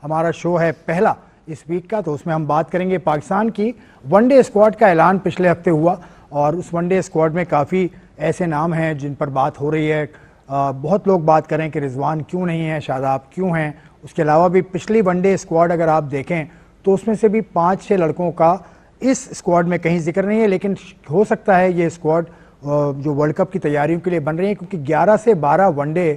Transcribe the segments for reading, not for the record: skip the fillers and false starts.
हमारा शो है पहला इस वीक का, तो उसमें हम बात करेंगे पाकिस्तान की वनडे स्क्वाड का ऐलान पिछले हफ्ते हुआ और उस वनडे स्क्वाड में काफ़ी ऐसे नाम हैं जिन पर बात हो रही है। बहुत लोग बात करें कि रिजवान क्यों नहीं है, शादाब क्यों हैं। उसके अलावा भी पिछली वनडे स्क्वाड अगर आप देखें तो उसमें से भी 5-6 लड़कों का इस स्क्वाड में कहीं जिक्र नहीं है, लेकिन हो सकता है ये स्क्वाड जो वर्ल्ड कप की तैयारियों के लिए बन रही है, क्योंकि 11 से 12 वनडे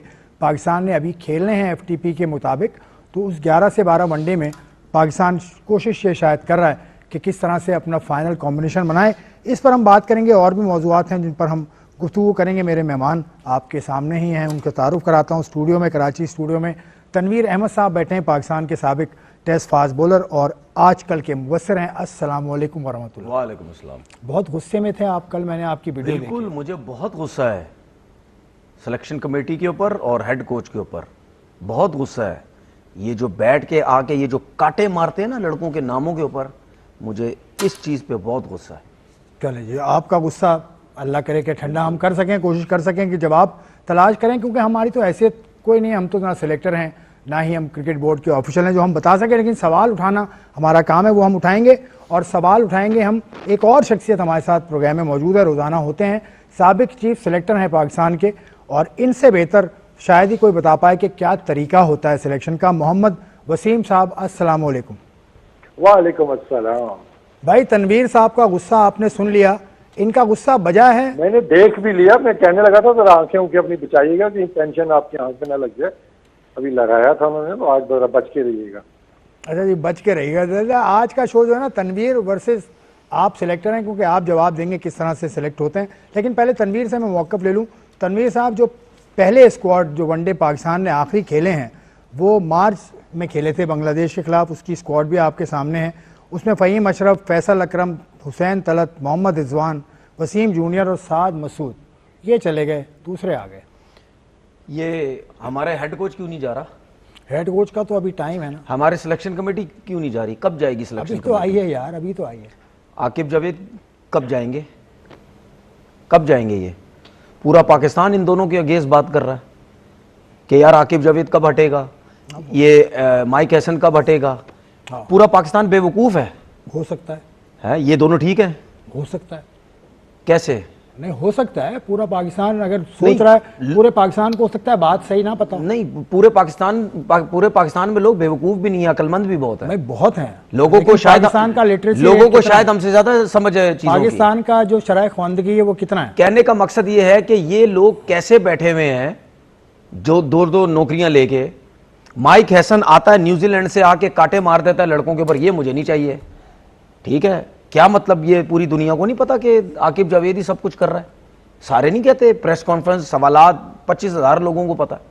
पाकिस्तान ने अभी खेलने हैं एफटीपी के मुताबिक। तो उस 11 से 12 वनडे में पाकिस्तान कोशिश ये शायद कर रहा है कि किस तरह से अपना फाइनल कॉम्बिनेशन बनाए। इस पर हम बात करेंगे, और भी मौज़ूआत हैं जिन पर हम गुफ्तगू करेंगे। मेरे मेहमान आपके सामने ही हैं, उनका तारुफ कराता हूँ। स्टूडियो में, कराची स्टूडियो में तनवीर अहमद साहब बैठे हैं, पाकिस्तान के साबिक टेस्ट फास्ट बॉलर और आजकल के मुबस्सिर हैं। अस्सलाम वालेकुम वरहमतुल्लाह। वालेकुम अस्सलाम। बहुत गुस्से में थे आप कल, मैंने आपकी वीडियो देखी। बिल्कुल, मुझे बहुत गुस्सा है सिलेक्शन कमेटी के ऊपर और हेड कोच के ऊपर, बहुत गुस्सा है। ये जो बैठ के आके ये जो कांटे मारते हैं ना लड़कों के नामों के ऊपर, मुझे इस चीज़ पे बहुत गुस्सा है। चले जी, आपका गुस्सा अल्लाह करे कि ठंडा हम कर सकें, कोशिश कर सकें कि जवाब तलाश करें, क्योंकि हमारी तो हैसियत कोई नहीं, हम तो ना सिलेक्टर हैं ना ही हम क्रिकेट बोर्ड के ऑफिशियल हैं जो हम बता सकें, लेकिन सवाल उठाना हमारा काम है, वो हम उठाएंगे। और सवाल उठाएंगे हम, एक और शख्सियत हमारे साथ प्रोग्राम में मौजूद है, रोज़ाना होते हैं, साबिक चीफ सिलेक्टर हैं पाकिस्तान के, और इनसे बेहतर शायद ही कोई बता पाए कि क्या तरीका होता है सिलेक्शन का। मोहम्मद वसीम साहब, अस्सलाम वालेकुम। वालेकुम अस्सलाम। भाई, तनवीर साहब का गुस्सा आपने सुन लिया, इनका गुस्सा बजा है। मैंने देख भी लिया, मैं कहने लगा था जरा आंखें उनकी अपनी बचाइएगा कि टेंशन आपकी आंख पे ना लग जाए। अभी लगाया था उन्होंने, तो आज जरा बच के रहिएगा। अच्छा जी, बच के रहिएगा। आज का शो जो है ना, तनवीर वर्सेस आप सिलेक्टर हैं, क्योंकि आप जवाब देंगे किस तरह से सिलेक्ट होते हैं। लेकिन पहले तनवीर से मैं मौक़िफ़ ले लूँ। तनवीर साहब, जो पहले स्क्वाड जो वनडे पाकिस्तान ने आखिरी खेले हैं वो मार्च में खेले थे बांग्लादेश के खिलाफ, उसकी स्क्वाड भी आपके सामने है। उसमें फ़हीम अशरफ, फैसल अकरम, हुसैन तलत, मोहम्मद रिजवान, वसीम जूनियर और साद मसूद, ये चले गए, दूसरे आ गए। ये हमारे हेड कोच क्यों नहीं जा रहा? हेड कोच का तो अभी टाइम है ना। हमारे सिलेक्शन कमेटी क्यों नहीं जा रही? कब जाएगी सिलेक्शन? अभी तो आई है यार, अभी तो आई है। आकिब जावेद कब जाएंगे? कब जाएंगे? ये पूरा पाकिस्तान इन दोनों के अगेंस्ट बात कर रहा है कि यार आकिब जावेद कब हटेगा, ये माइक हैसन कब हटेगा। पूरा पाकिस्तान बेवकूफ़ है। हो सकता है ये दोनों ठीक है? हो सकता है। कैसे नहीं हो सकता है? पूरा पाकिस्तान अगर सोच रहा है, पूरे पाकिस्तान को हो सकता है बात सही ना पता नहीं। पूरे पाकिस्तान में लोग बेवकूफ भी नहीं है, अकलमंद भी बहुत है। नहीं, बहुत हैं लोगों को शायद पाकिस्तान का लिटरेसी, लोगों को शायद हमसे ज्यादा समझ है चीजों की। पाकिस्तान का जो शरह ख्वानदगी है वो कितना है। कहने का मकसद ये है कि ये लोग कैसे बैठे हुए हैं जो दो नौकरियां लेके। माइक हैसन आता है न्यूजीलैंड से, आके कांटे मार देता है लड़कों के ऊपर, ये मुझे नहीं चाहिए। ठीक है, क्या मतलब? ये पूरी दुनिया को नहीं पता कि आकिब जावेद ही सब कुछ कर रहा है? सारे नहीं कहते, प्रेस कॉन्फ्रेंस, सवालात 25,000 लोगों को पता है।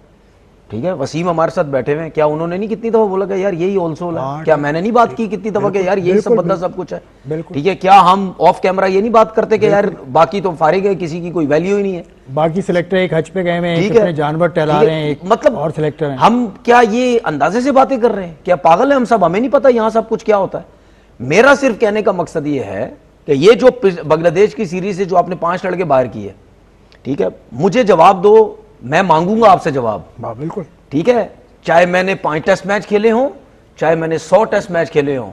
ठीक है, वसीम हमारे साथ बैठे हुए हैं, क्या उन्होंने नहीं कितनी दफा बोला कि यार यही ऑल्सो है? क्या मैंने नहीं बात की कितनी दफा कि यार यही सब बंदा सब कुछ है? ठीक है, क्या हम ऑफ कैमरा ये नहीं बात करते कि यार बाकी तो फारिग है, किसी की कोई वैल्यू ही नहीं है? बाकी सिलेक्टर एक हज पे गए हैं, ठीक है, जानवर टहला रहे हैं, मतलब और सिलेक्टर हैं। हम क्या ये अंदाजे से बातें कर रहे हैं? क्या पागल है हम सब? हमें नहीं पता यहाँ सब कुछ क्या होता है? मेरा सिर्फ कहने का मकसद ये है कि ये जो बांग्लादेश की सीरीज से जो आपने 5 लड़के बाहर किए, ठीक है, मुझे जवाब दो, मैं मांगूंगा आपसे जवाब। बिल्कुल, ठीक है, चाहे मैंने 5 टेस्ट मैच खेले हों, चाहे मैंने 100 टेस्ट मैच खेले हों,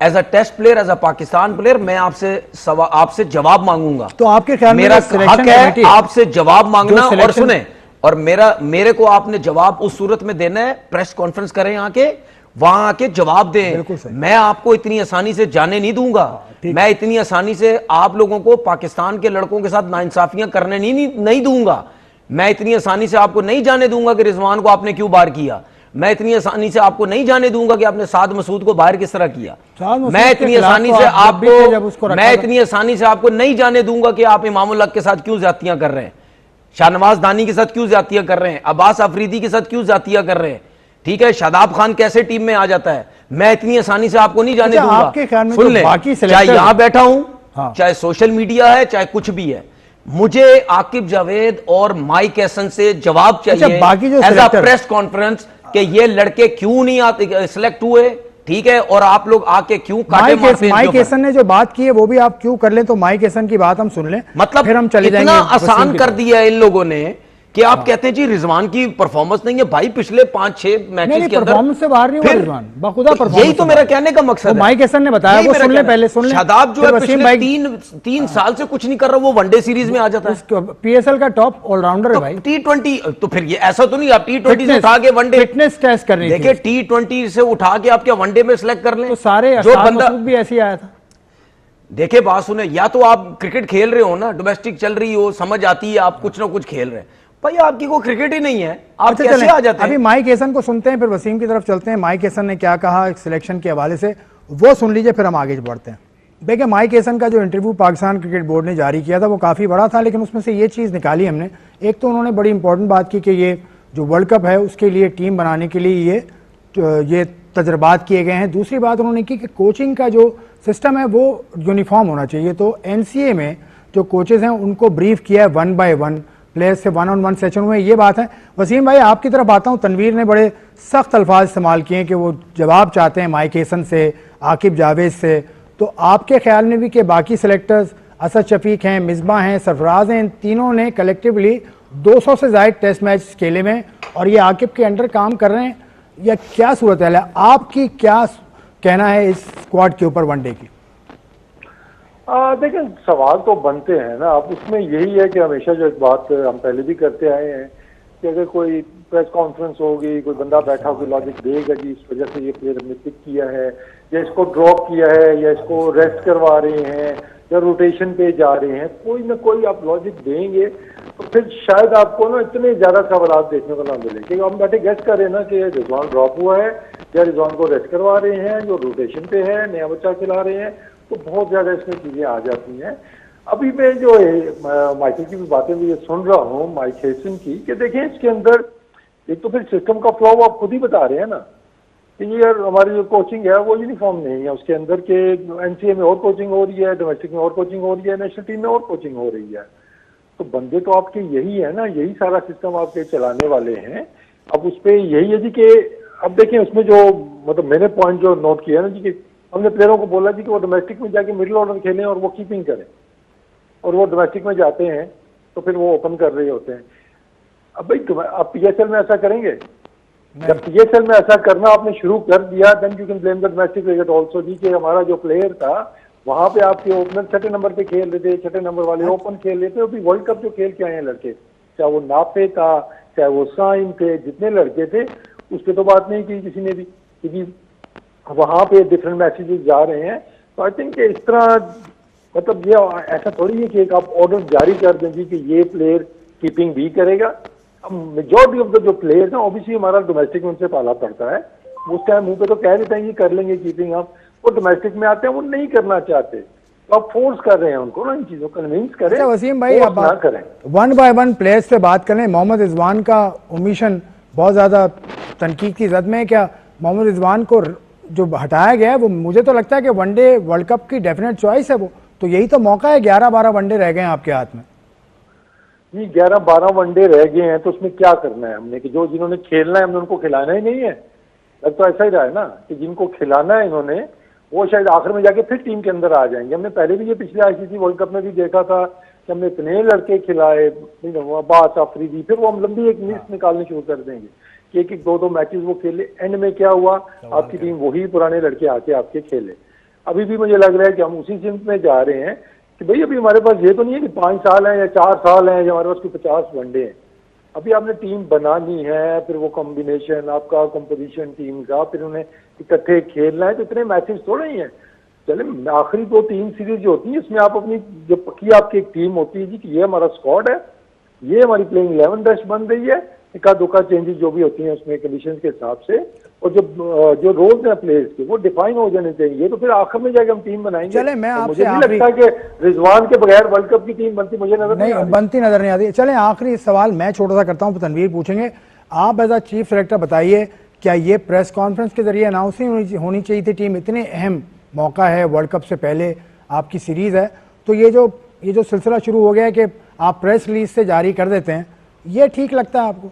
as a test player, as a Pakistan player, मैं आपसे जवाब मांगूंगा। तो आपके ख्याल में मेरा हक है आपसे जवाब मांगना। और सुने, और मेरे को आपने जवाब उस सूरत में देना है, प्रेस कॉन्फ्रेंस करें आके, वहां आके जवाब दें। मैं आपको इतनी आसानी से जाने नहीं दूंगा। मैं इतनी आसानी से आप लोगों को पाकिस्तान के लड़कों के साथ नाइंसाफियां करने नहीं दूंगा। मैं इतनी आसानी से आपको नहीं जाने दूंगा कि रिजवान को आपने क्यों बाहर किया। मैं इतनी आसानी से आपको नहीं जाने दूंगा कि आपने साद मसूद को बाहर किस तरह किया। मैं इतनी आसानी से आपको नहीं जाने दूंगा कि आप इमामुल हक के साथ क्यों ज्यादतियां कर रहे हैं, शाहनवाज दानी के साथ क्यों ज्यादतियां कर रहे हैं, अब्बास अफरीदी के साथ क्यों ज्यादतियां कर रहे हैं। ठीक है, शादाब खान कैसे टीम में आ जाता है, मैं इतनी आसानी से आपको नहीं जाने दूंगा। सुन ले, चाहे यहां बैठा हूं, चाहे सोशल मीडिया है, चाहे कुछ भी है, मुझे आकिब जावेद और माइक हैसन से जवाब चाहिए एज अ प्रेस कॉन्फ्रेंस कि ये लड़के क्यों नहीं आते, सिलेक्ट हुए। ठीक है, और आप लोग आके क्यों काटे मारते हैं? माइक हैसन ने जो बात की है वो भी आप क्यों कर लें, तो माइक हैसन की बात हम सुन लें, मतलब फिर हम चले जाएंगे। इतना आसान कर दिया है इन लोगों ने कि आप कहते हैं जी रिजवान की परफॉर्मेंस नहीं है भाई, पिछले 5-6 मैचेस के अंदर परफॉर्मेंस से बाहर नहीं हुआ रिजवान, बखुदा परफॉर्मेंस। यही तो मेरा कहने का मकसद है। माइक हसन ने बताया, वो सुन ले पहले, सुन ले। शादाब जो है पिछले तीन साल से कुछ नहीं कर रहा, वो वनडे सीरीज में आ जाता है, पीएसएल का टॉप ऑलराउंडर है भाई। T20 तो फिर ये ऐसा तो नहीं आप T20 से उठा के वनडे फिटनेस टेस्ट करनी, देखिए T20 से उठा के आप क्या वनडे में सिलेक्ट कर लें? तो सारे जो बंदा भी ऐसे ही आया था। देखिए बात सुने, या तो आप क्रिकेट खेल रहे हो ना, डोमेस्टिक चल रही हो, समझ आती है, आप कुछ ना कुछ खेल रहे हैं भाई, आपकी कोई क्रिकेट ही नहीं है, आप कैसे आ जाते हैं? अभी माइक हेसन को सुनते हैं, फिर वसीम की तरफ चलते हैं। माइक हेसन ने क्या कहा सिलेक्शन के हवाले से, वो सुन लीजिए, फिर हम आगे बढ़ते हैं। देखिए माइक हेसन का जो इंटरव्यू पाकिस्तान क्रिकेट बोर्ड ने जारी किया था वो काफ़ी बड़ा था, लेकिन उसमें से ये चीज़ निकाली हमने। एक तो उन्होंने बड़ी इंपॉर्टेंट बात की कि ये जो वर्ल्ड कप है उसके लिए टीम बनाने के लिए ये तजर्बात किए गए हैं। दूसरी बात उन्होंने की कि कोचिंग का जो सिस्टम है वो यूनिफॉर्म होना चाहिए। तो एनसीए में जो कोचेज हैं उनको ब्रीफ किया है 1 by 1 प्लेयर्स से 1-on-1 सेशन में, ये बात है। वसीम भाई आपकी तरफ आता हूँ, तनवीर ने बड़े सख्त अल्फाज इस्तेमाल किए हैं कि वो जवाब चाहते हैं माइक हेसन से, आकिब जावेद से। तो आपके ख्याल में भी कि बाकी सेलेक्टर्स असद शफीक हैं, मिसबा हैं, सरफराज हैं, इन तीनों ने कलेक्टिवली 200 से ज़ायद टेस्ट मैच खेले में और ये आकिब के अंडर काम कर रहे हैं, या क्या सूरत है? आपकी क्या कहना है इस स्क्वाड के ऊपर वनडे की? देखिए सवाल तो बनते हैं ना, अब उसमें यही है कि हमेशा जो एक बात हम पहले भी करते आए हैं कि अगर कोई प्रेस कॉन्फ्रेंस होगी, कोई बंदा बैठा होकर लॉजिक देगा जी इस वजह से ये प्लेयर हमने पिक किया है, या इसको ड्रॉप किया है, या इसको रेस्ट करवा रहे हैं, या रोटेशन पे जा रहे हैं, कोई ना कोई आप लॉजिक देंगे तो फिर शायद आपको ना इतने ज्यादा सवाल देखने को ना मिले। क्योंकि हम बैठे गेस कर रहे हैं ना कि रिजवान ड्रॉप हुआ है या रिजवान को रेस्ट करवा रहे हैं, जो रोटेशन पे है, नया बच्चा खिला रहे हैं, तो बहुत ज्यादा इसमें चीजें आ जाती हैं। अभी मैं जो माइकल की भी बातें भी सुन रहा हूँ, माइक हेसन की, कि देखें इसके अंदर एक तो फिर सिस्टम का फ्लॉ आप खुद ही बता रहे हैं ना कि ये हमारी जो कोचिंग है वो यूनिफॉर्म नहीं है। उसके अंदर के एनसीए में और कोचिंग हो रही है, डोमेस्टिक में और कोचिंग हो रही है, नेशनल टीम में और कोचिंग हो रही है। तो बंदे तो आपके यही है ना, यही सारा सिस्टम आपके चलाने वाले हैं। अब उस पर यही है जी कि अब देखें उसमें जो मतलब मैंने पॉइंट जो नोट किया ना जी कि हमने प्लेयरों को बोला जी कि वो डोमेस्टिक में जाके मिडिल ऑर्डर खेलें और वो कीपिंग करें, और वो डोमेस्टिक में जाते हैं तो फिर वो ओपन कर रहे होते हैं। अब भाई आप पीएसएल में ऐसा करेंगे? जब पीएसएल में ऐसा करना आपने शुरू कर दिया, then you can blame the domestic cricket also जी कि हमारा जो प्लेयर था वहां पे आपके ओपनर छठे नंबर पे खेल रहे थे, छठे नंबर वाले ओपन खेल रहे थे। अभी वर्ल्ड कप जो खेल के आए हैं लड़के, चाहे वो नाफे था, चाहे वो साइम थे, जितने लड़के थे उस पर तो बात नहीं की किसी ने भी, क्योंकि वहां पे डिफरेंट मैसेजेस जा रहे हैं। तो आई थिंक इस तरह मतलब ये ऐसा थोड़ी है कि एक आप ऑर्डर जारी कर दें जी कि ये प्लेयर कीपिंग भी करेगा। अब मेजॉरिटी ऑफ द जो प्लेयर्स हैं ऑब्वियसली हमारा डोमेस्टिक में उनसे पाला पड़ता है, उस टाइम मुंह पे तो कह देते हैं कि कर लेंगे कीपिंग, आप वो डोमेस्टिक में आते हैं वो नहीं करना चाहते, तो आप फोर्स कर रहे हैं उनको ना इन चीजों को कन्विंस करें। अच्छा वसीम भाई आप ना करें, 1 by 1 प्लेयर्स से बात करें। मोहम्मद रिजवान का ओमिशन बहुत ज्यादा तनकीद की जद में है। क्या मोहम्मद रिजवान को जो हटाया गया है वो, मुझे तो लगता है कि वनडे वर्ल्ड कप की डेफिनेट चॉइस है वो, तो यही तो मौका है। 11-12 वनडे रह गए हैं आपके हाथ में। नहीं 11-12 वनडे रह गए हैं तो उसमें क्या करना है हमने कि जो जिन्होंने खेलना है हमने उनको खिलाना ही नहीं है। लग तो ऐसा ही रहा है ना कि जिनको खिलाना है इन्होंने वो शायद आखिर में जाके फिर टीम के अंदर आ जाएंगे। हमने पहले भी ये पिछले आईसीसी वर्ल्ड कप में भी देखा था कि हमने इतने लड़के खिलाए, अब्बास अफरीदी, फिर वो हम लंबी एक लिस्ट निकालनी शुरू कर देंगे कि एक 2-2 मैचेस वो खेले। एंड में क्या हुआ, आपकी टीम वही पुराने लड़के आके आपके खेले। अभी भी मुझे लग रहा है कि हम उसी सिमत में जा रहे हैं कि भाई अभी हमारे पास ये तो नहीं है कि 5 साल हैं या 4 साल हैं या हमारे पास कोई 50 वनडे हैं। अभी आपने टीम बनानी है, फिर वो कॉम्बिनेशन आपका कंपोजिशन टीम का, फिर उन्हें इकट्ठे खेलना है, तो इतने मैचेस थोड़े ही हैं। चले आखिरी 2-3 सीरीज जो होती है इसमें आप अपनी जो पक्की आपकी एक टीम होती है जी कि ये हमारा स्क्वाड है, ये हमारी प्लेइंग 11 बेस्ट बन रही है, इक्का दुक्का चेंजेस जो भी होती हैं उसमें कंडीशंस के हिसाब से, और जो रोल्स हैं प्लेयर्स के वो डिफाइन हो जाने चाहिए। तो फिर आखिर में जाकर हम टीम बनाएंगे। चले मैं आपसे मुझे नहीं लगता कि रिजवान के बगैर वर्ल्ड कप की टीम बनती, मुझे नजर नहीं बनती नजर नहीं आती। चले आखिरी सवाल मैं छोटा सा करता हूँ, तनवीर पूछेंगे। आप एज अ चीफ सेलेक्टर बताइए, क्या ये प्रेस कॉन्फ्रेंस के जरिए अनाउंस नहीं होनी चाहिए थी टीम? इतने अहम मौका है, वर्ल्ड कप से पहले आपकी सीरीज है, तो ये जो सिलसिला शुरू हो गया है कि आप प्रेस रिलीज से जारी कर देते हैं, ये ठीक लगता है आपको?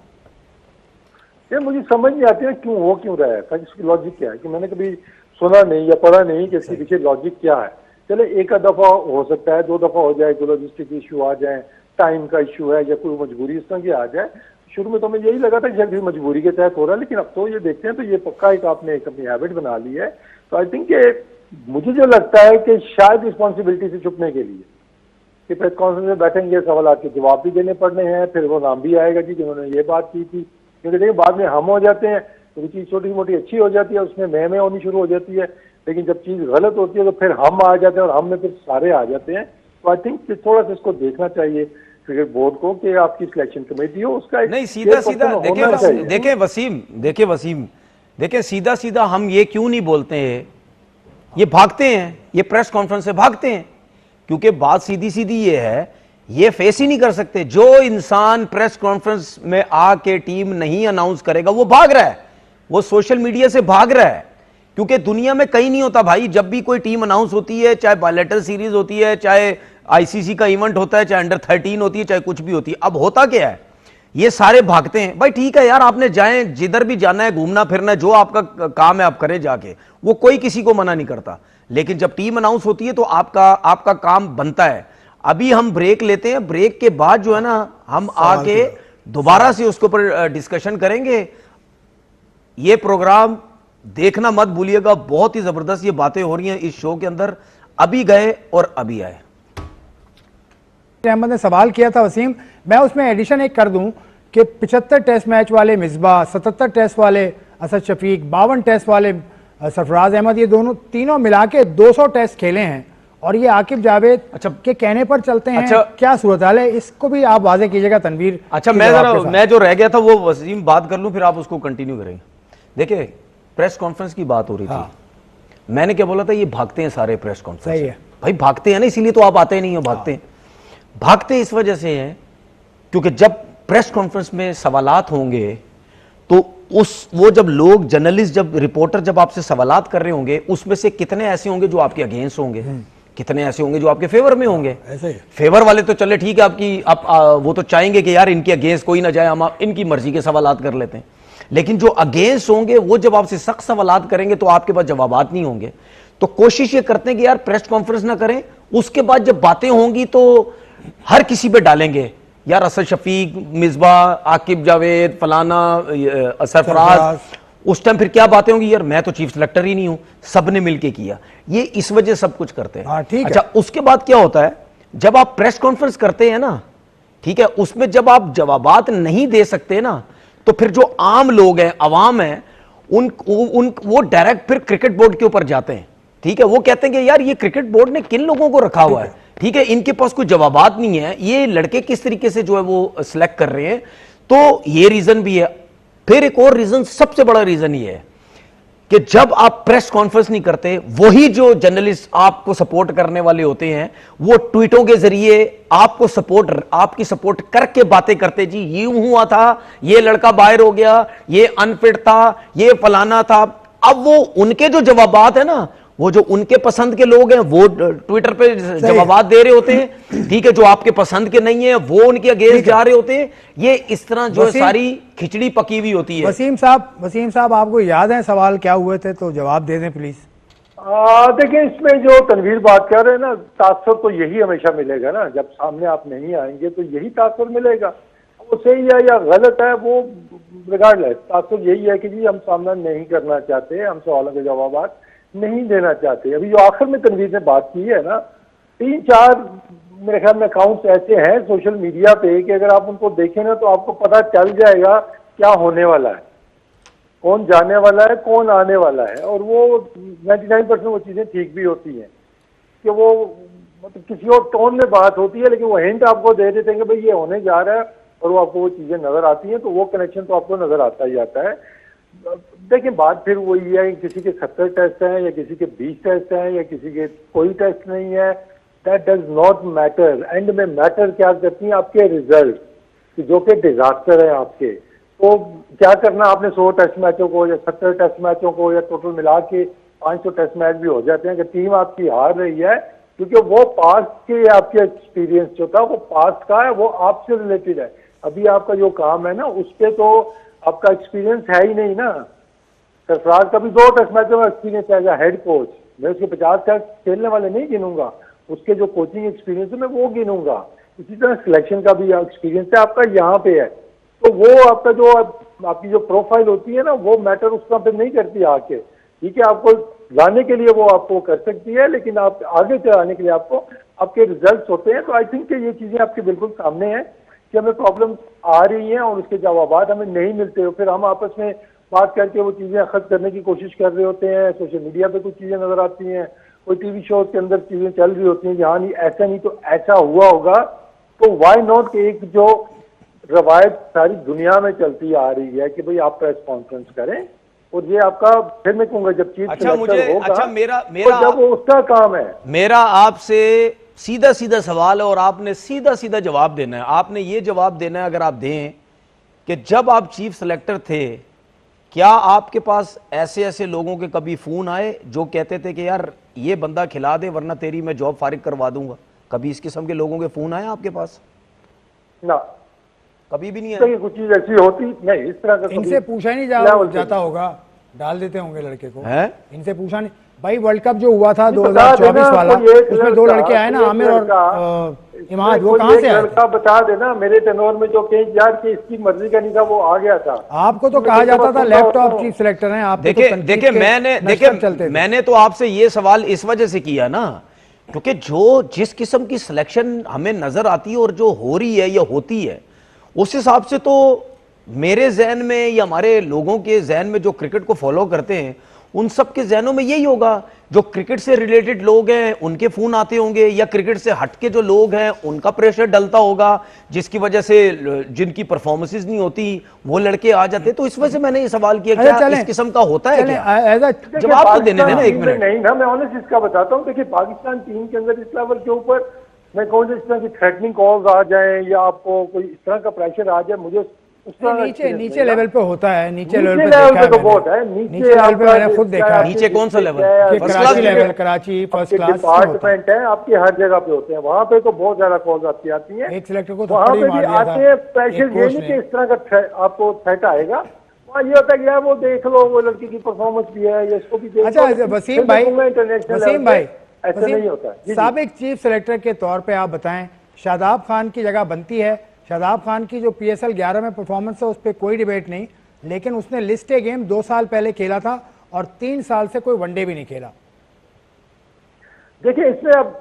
ये मुझे समझ नहीं आती है क्यों हो क्यों रहा है, ताकि इसकी लॉजिक क्या है कि मैंने कभी सुना नहीं या पढ़ा नहीं कि इसके पीछे लॉजिक क्या है। चले एक दफा हो सकता है, 2 दफा हो जाए, तो लॉजिस्टिक इशू आ जाए टाइम का इशू है या कोई मजबूरी इस तरह की आ जाए। शुरू में तो हमें यही लगा था कि शायद मजबूरी के तहत हो रहा है, लेकिन अब तो ये देखते हैं तो ये पक्का एक आपने एक अपनी हैबिट बना ली है। तो आई थिंक मुझे जो लगता है कि शायद रिस्पॉन्सिबिलिटी से छुपने के लिए कि प्रेस कॉन्फ्रेंस में बैठेंगे, सवाल के जवाब भी देने पड़ने हैं, फिर वो नाम भी आएगा जी कि उन्होंने ये बात की थी। क्योंकि देखिए बाद में हम हो जाते हैं तो वो चीज़ छोटी मोटी अच्छी हो जाती है, उसमें मैं होनी शुरू हो जाती है, लेकिन जब चीज़ गलत होती है तो फिर हम आ जाते हैं और हम में फिर सारे आ जाते हैं। तो आई थिंक थोड़ा सा इसको देखना चाहिए क्रिकेट बोर्ड को कि आपकी सिलेक्शन कमेटी हो उसका एक नहीं, सीधा सीधा होना देखिए चाहिए। देखिए वसीम, देखिए सीधा सीधा हम ये क्यों नहीं बोलते हैं, ये भागते हैं, ये प्रेस कॉन्फ्रेंस से भागते हैं, क्योंकि बात सीधी सीधी ये है, ये फेस ही नहीं कर सकते। जो इंसान प्रेस कॉन्फ्रेंस में आके टीम नहीं अनाउंस करेगा वो भाग रहा है, वो सोशल मीडिया से भाग रहा है, क्योंकि दुनिया में कहीं नहीं होता भाई। जब भी कोई टीम अनाउंस होती है, चाहे बायलैटरल सीरीज होती है, चाहे आईसीसी का इवेंट होता है, चाहे अंडर 13 होती है, चाहे कुछ भी होती है, अब होता क्या है, ये सारे भागते हैं। भाई ठीक है यार, आपने जाए जिधर भी जाना है, घूमना फिरना है, जो आपका काम है आप करें जाके, वो कोई किसी को मना नहीं करता। लेकिन जब टीम अनाउंस होती है तो आपका काम बनता है। अभी हम ब्रेक लेते हैं, ब्रेक के बाद जो है ना हम आके दोबारा से उसके ऊपर डिस्कशन करेंगे। ये प्रोग्राम देखना मत भूलिएगा, बहुत ही जबरदस्त ये बातें हो रही हैं इस शो के अंदर। अभी गए और अभी आए। अहमद ने सवाल किया था वसीम, मैं उसमें एडिशन एक कर दूं कि 75 टेस्ट मैच वाले मिसबा, 77 टेस्ट वाले असद शफीक, 52 टेस्ट वाले सरफराज अहमद, ये तीनों मिला के 200 टेस्ट खेले हैं और ये आकिब जावेद के कहने पर चलते हैं। क्या सूरत हाल है, इसको भी आप वाजे कीजिएगा तनवीर। अच्छा, मैं जो रह गया था वो वसीम बात कर लूं, फिर आप उसको कंटिन्यू करेंगे। देखिए प्रेस कॉन्फ्रेंस की बात हो रही थी, मैंने क्या बोला था, ये भागते हैं सारे प्रेस कॉन्फ्रेंस। सही है भाई, भागते हैं ना, इसीलिए तो आप आते नहीं हो। भागते इस वजह से हैं क्योंकि जब प्रेस कॉन्फ्रेंस में सवालात होंगे तो वो जब लोग जर्नलिस्ट, जब रिपोर्टर जब आपसे सवालात कर रहे होंगे, उसमें से कितने ऐसे होंगे जो आपके अगेंस्ट होंगे, कितने ऐसे होंगे जो आपके फेवर में होंगे। फेवर वाले तो चले ठीक है, वो तो चाहेंगे कि यार इनके अगेंस्ट कोई ना जाए, हम इनकी मर्जी के सवालात कर लेते हैं। लेकिन जो अगेंस्ट होंगे वो जब आपसे सख्त सवालात करेंगे तो आपके पास जवाबात नहीं होंगे। तो कोशिश ये करते हैं कि यार प्रेस कॉन्फ्रेंस ना करें, उसके बाद जब बातें होंगी तो हर किसी पे डालेंगे, यार असद शफीक, मिसबा, आकिब जावेद, फलाना, सरफराज। उस टाइम फिर क्या बातें होंगी, यार मैं तो चीफ सेलेक्टर ही नहीं हूं, सबने मिलके किया। ये इस वजह सब कुछ करते हैं। अच्छा, उसके बाद क्या होता है, जब आप प्रेस कॉन्फ्रेंस करते हैं ना, ठीक है, उसमें जब आप जवाबात नहीं दे सकते ना, तो फिर जो आम लोग हैं, अवाम है, वो डायरेक्ट फिर क्रिकेट बोर्ड के ऊपर जाते हैं। ठीक है, वो कहते हैं कि यार ये क्रिकेट बोर्ड ने किन लोगों को रखा हुआ है, ठीक है, इनके पास कोई जवाबात नहीं है, ये लड़के किस तरीके से जो है वो सिलेक्ट कर रहे हैं। तो ये रीजन भी है। फिर एक और रीजन, सबसे बड़ा रीजन ये है कि जब आप प्रेस कॉन्फ्रेंस नहीं करते, वही जो जर्नलिस्ट आपको सपोर्ट करने वाले होते हैं, वो ट्वीटों के जरिए आपकी सपोर्ट करके बातें करते, जी यूं हुआ था, ये लड़का बाहर हो गया, ये अनफिट था, ये फलाना था। अब वो उनके जो जवाबात है ना, वो जो उनके पसंद के लोग हैं वो ट्विटर पे जवाबात दे रहे होते हैं, ठीक है, जो आपके पसंद के नहीं है वो उनके अगेंस्ट जा रहे होते हैं। ये इस तरह जो सारी खिचड़ी पकी हुई होती है। वसीम साहब आपको याद है सवाल क्या हुए थे, तो जवाब दे दें प्लीज। देखिए, इसमें जो तनवीर बात कर रहे हैं ना, तासुर तो यही हमेशा मिलेगा ना, जब सामने आप नहीं आएंगे तो यही तासुर मिलेगा। वो सही है या गलत है, वो रिगार्डलेस तासुर यही है कि जी हम सामना नहीं करना चाहते, हम सवालों के जवाब नहीं देना चाहते। अभी जो आखिर में तनवीर ने बात की है ना, 3-4 मेरे ख्याल में अकाउंट्स ऐसे हैं सोशल मीडिया पे कि अगर आप उनको देखें ना तो आपको पता चल जाएगा क्या होने वाला है, कौन जाने वाला है, कौन आने वाला है। और वो 99% वो चीज़ें ठीक भी होती हैं कि वो मतलब किसी और टोन में बात होती है, लेकिन वो हिंट आपको दे देते हैं कि भाई ये होने जा रहा है, और वो आपको वो चीज़ें नज़र आती हैं, तो वो कनेक्शन तो आपको नज़र आता ही आता है। देखिए, बात फिर वही है, किसी के 70 टेस्ट हैं या किसी के 20 टेस्ट हैं या किसी के कोई टेस्ट नहीं है, that does not matter. And में मैटर क्या करती हैं आपके रिजल्ट, जो कि डिजास्टर है आपके। तो क्या करना आपने 100 टेस्ट मैचों को या 70 टेस्ट मैचों को या टोटल मिला के 500 टेस्ट मैच भी हो जाते हैं कि टीम आपकी हार रही है, क्योंकि वो पास्ट के आपके एक्सपीरियंस जो था वो पास्ट का है, वो आपसे रिलेटेड है। अभी आपका जो काम है ना, उस पर तो आपका एक्सपीरियंस है ही नहीं ना। सरफराज का भी 2 टेस्ट मैचों में एक्सपीरियंस है एज हेड कोच, मैं उसके 50 टेस्ट खेलने वाले नहीं गिनूंगा, उसके जो कोचिंग एक्सपीरियंस है मैं वो गिनूंगा। इसी तरह सिलेक्शन का भी एक्सपीरियंस है आपका यहाँ पे है, तो वो आपका जो आपकी जो प्रोफाइल होती है ना, वो मैटर उस तरह पे नहीं करती आके। ठीक है, आपको लाने के लिए वो आपको कर सकती है, लेकिन आप आगे चलाने के लिए आपको आपके रिजल्ट्स होते हैं। तो आई थिंक कि ये चीजें आपके बिल्कुल सामने हैं कि हमें प्रॉब्लम आ रही हैं और उसके जवाब हमें नहीं मिलते हो, फिर हम आपस में बात करके वो चीजें अखद करने की कोशिश कर रहे होते हैं। सोशल मीडिया पे कुछ चीजें नजर आती हैं, कोई टीवी शो के अंदर चीजें चल रही होती हैं, यहाँ नहीं ऐसा नहीं तो ऐसा हुआ होगा। तो वाई नॉट एक जो रवायत सारी दुनिया में चलती आ रही है कि भाई आप प्रेस कॉन्फ्रेंस करें, और ये आपका फिर मैं कहूंगा जब चीफ सिलेक्टर होगा, मेरा तो जब वो उसका काम है। मेरा आपसे सीधा सीधा सवाल है और आपने सीधा सीधा जवाब देना है। आपने ये जवाब देना है, अगर आप दें, कि जब आप चीफ सिलेक्टर थे, क्या आपके पास ऐसे ऐसे लोगों के कभी फोन आए जो कहते थे कि यार ये बंदा खिला दे वरना तेरी मैं जॉब फारिग करवा दूंगा? कभी इस किस्म के लोगों के फोन आए आपके पास? ना, कभी भी नहीं आया। कुछ चीज ऐसी होती नहीं इस तरह का। इनसे पूछा ही नहीं जाता होगा, डाल देते होंगे लड़के को है? इनसे पूछा नहीं भाई, वर्ल्ड कप जो हुआ था 2024 वाला, उसमें 2 लड़के आए ना, आमिर और इमाद, वो कहां से आए? लड़का बता देना मेरे टेनोर में जो कहीं यार कि इसकी मर्जी का नहीं था, वो आ गया था। आपको तो कहा जाता था लैपटॉप चीफ सिलेक्टर हैं आप। देखिए मैंने तो आपसे ये सवाल इस वजह से किया ना, क्योंकि जो जिस किस्म की सिलेक्शन हमें नजर आती है और जो हो रही है या होती है, उस हिसाब से तो मेरे जहन में या हमारे लोगों के जहन में जो क्रिकेट को फॉलो करते हैं, उन सब के जहनों में यही होगा। जो क्रिकेट से रिलेटेड लोग हैं उनके फोन आते होंगे, या क्रिकेट से हटके जो लोग हैं उनका प्रेशर डलता होगा, जिसकी वजह से जिनकी परफॉर्मेंसेस नहीं होती वो लड़के आ जाते। तो इस वजह से मैंने ये सवाल किया, क्या इस किस्म का होता है क्या? जवाब तो देने देना 1 मिनट। नहीं ना, मैं ऑनेस्ट इसका बताता हूँ। देखिए पाकिस्तान टीम के अंदर इस लेवल के ऊपर मैं कहूँ इस तरह की थ्रेटनिंग कॉल्स आ जाए या आपको कोई इस तरह का प्रेशर आ जाए, मुझे नीचे लेवल पे होता है। नीचे लेवल पे तो बहुत है। नीचे लेवल पे मैंने खुद देखा है। नीचे कौन सा level? Karachi level, Karachi first class department है आपके, हर जगह पे होते हैं, वहाँ पे तो बहुत ज्यादा कॉल्स आती हैं। एक सिलेक्टर को वहाँ पे भी आते हैं प्रेशर, ये नहीं कि इस तरह का आपको थ्रेट आएगा। वहाँ ये होता है कि यार वो देख लो, वो लड़की की परफॉर्मेंस भी है या इसको भी देख लो। अच्छा वसीम भाई, ऐसा नहीं होता। साबिक चीफ सिलेक्टर के तौर पे आप बताएं, शादाब खान की जगह बनती है। शादाब खान की जो PSL 11 में परफॉर्मेंस है उस पर कोई डिबेट नहीं, लेकिन उसने लिस्ट ए गेम 2 साल पहले खेला था और 3 साल से कोई वनडे भी नहीं खेला। देखिए इसमें अब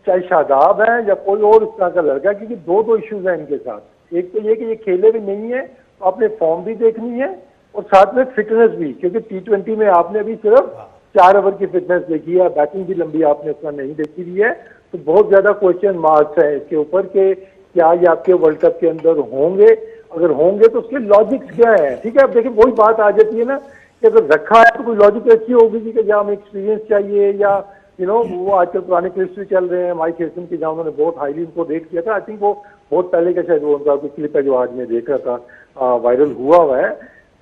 चाहे शादाब है या कोई और इस तरह का लड़का, क्योंकि दो इश्यूज हैं इनके साथ। एक तो ये कि ये खेले भी नहीं है, तो आपने फॉर्म भी देखनी है और साथ में फिटनेस भी, क्योंकि T20 में आपने अभी सिर्फ 4 ओवर की फिटनेस देखी है, बैटिंग भी लंबी आपने उतना नहीं देखी हुई है। तो बहुत ज्यादा क्वेश्चन मार्क्स है इसके ऊपर के क्या ये आपके वर्ल्ड कप के अंदर होंगे, अगर होंगे तो उसके लॉजिक्स क्या है। ठीक है, अब देखिए वही बात आ जाती है ना कि अगर रखा है तो कोई लॉजिक ऐसी होगी कि जहाँ हमें एक्सपीरियंस चाहिए, या वो आजकल पुराने क्लिप्स भी चल रहे हैं माइक हेसन की, जहाँ उन्होंने बहुत हाईली उनको रेट किया था। आई थिंक वो बहुत पहले का शायद वो उनका क्लिप है जो आज मैं देख रहा था, वायरल हुआ है।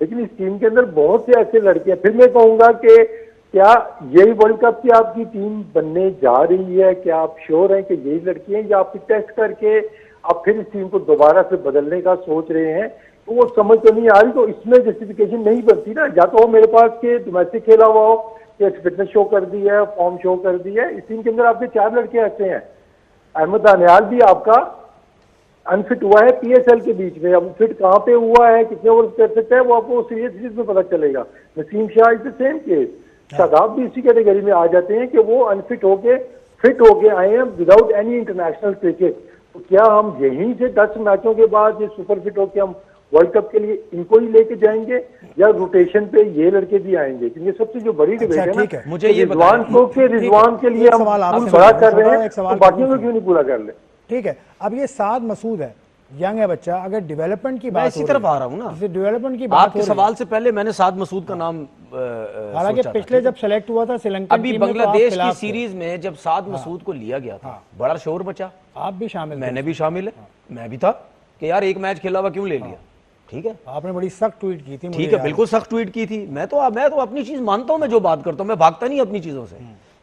लेकिन इस टीम के अंदर बहुत से ऐसे लड़के हैं। फिर मैं कहूंगा कि क्या यही वर्ल्ड कप की आपकी टीम बनने जा रही है? क्या आप श्योर हैं कि यही लड़की हैं, या आप टेस्ट करके आप फिर इस टीम को दोबारा से बदलने का सोच रहे हैं? तो वो समझ तो नहीं आ रही। तो इसमें जस्टिफिकेशन नहीं बनती ना, या तो मेरे पास के डोमेस्टिक खेला हुआ हो, फिटनेस शो कर दी है, फॉर्म शो कर दी है। इस टीम के अंदर आपके 4 लड़के ऐसे हैं। अहमद दानियाल भी आपका अनफिट हुआ है PSL के बीच में, अब फिट कहाँ पे हुआ है, कितने ओवर कर सकता है, वो आपको सीरीज में पता चलेगा। Naseem Shah is the same case. Shadab भी इसी कैटेगरी में आ जाते हैं कि वो अनफिट होके फिट होके आए हैं विदाउट एनी इंटरनेशनल क्रिकेट। तो क्या हम यहीं से 10 मैचों के बाद ये सुपर फिट होके हम वर्ल्ड कप के लिए इनको ही लेके जाएंगे, या रोटेशन पे ये लड़के भी आएंगे? क्योंकि सबसे जो बड़ी डिबेट है ना, मुझे ये रिजवान के लिए हम बड़ा कर रहे हैं, तो बाकियों को क्यों नहीं पूरा कर ले? ठीक है, अब ये साद मसूद है, यंग है बच्चा, अगर डेवलपमेंट की बात, इसी तरफ आ रहा हूं ना, डेवलपमेंट की बात आपके सवाल से पहले मैंने साद मसूद का नाम हालांकि पिछले जब सेलेक्ट हुआ था श्रीलंका, अभी बांग्लादेश की सीरीज में जब साद मसूद को लिया गया था, बड़ा शोर बचा। आप भी शामिल, मैंने भी शामिल है, मैं भी था कि यार एक मैच खेला हुआ क्यों ले लिया। ठीक है, आपने बड़ी सख्त ट्वीट की थी। ठीक है, बिल्कुल सख्त ट्वीट की थी। मैं तो अपनी चीज मानता हूं, मैं जो बात करता हूं मैं भागता नहीं अपनी चीजों से।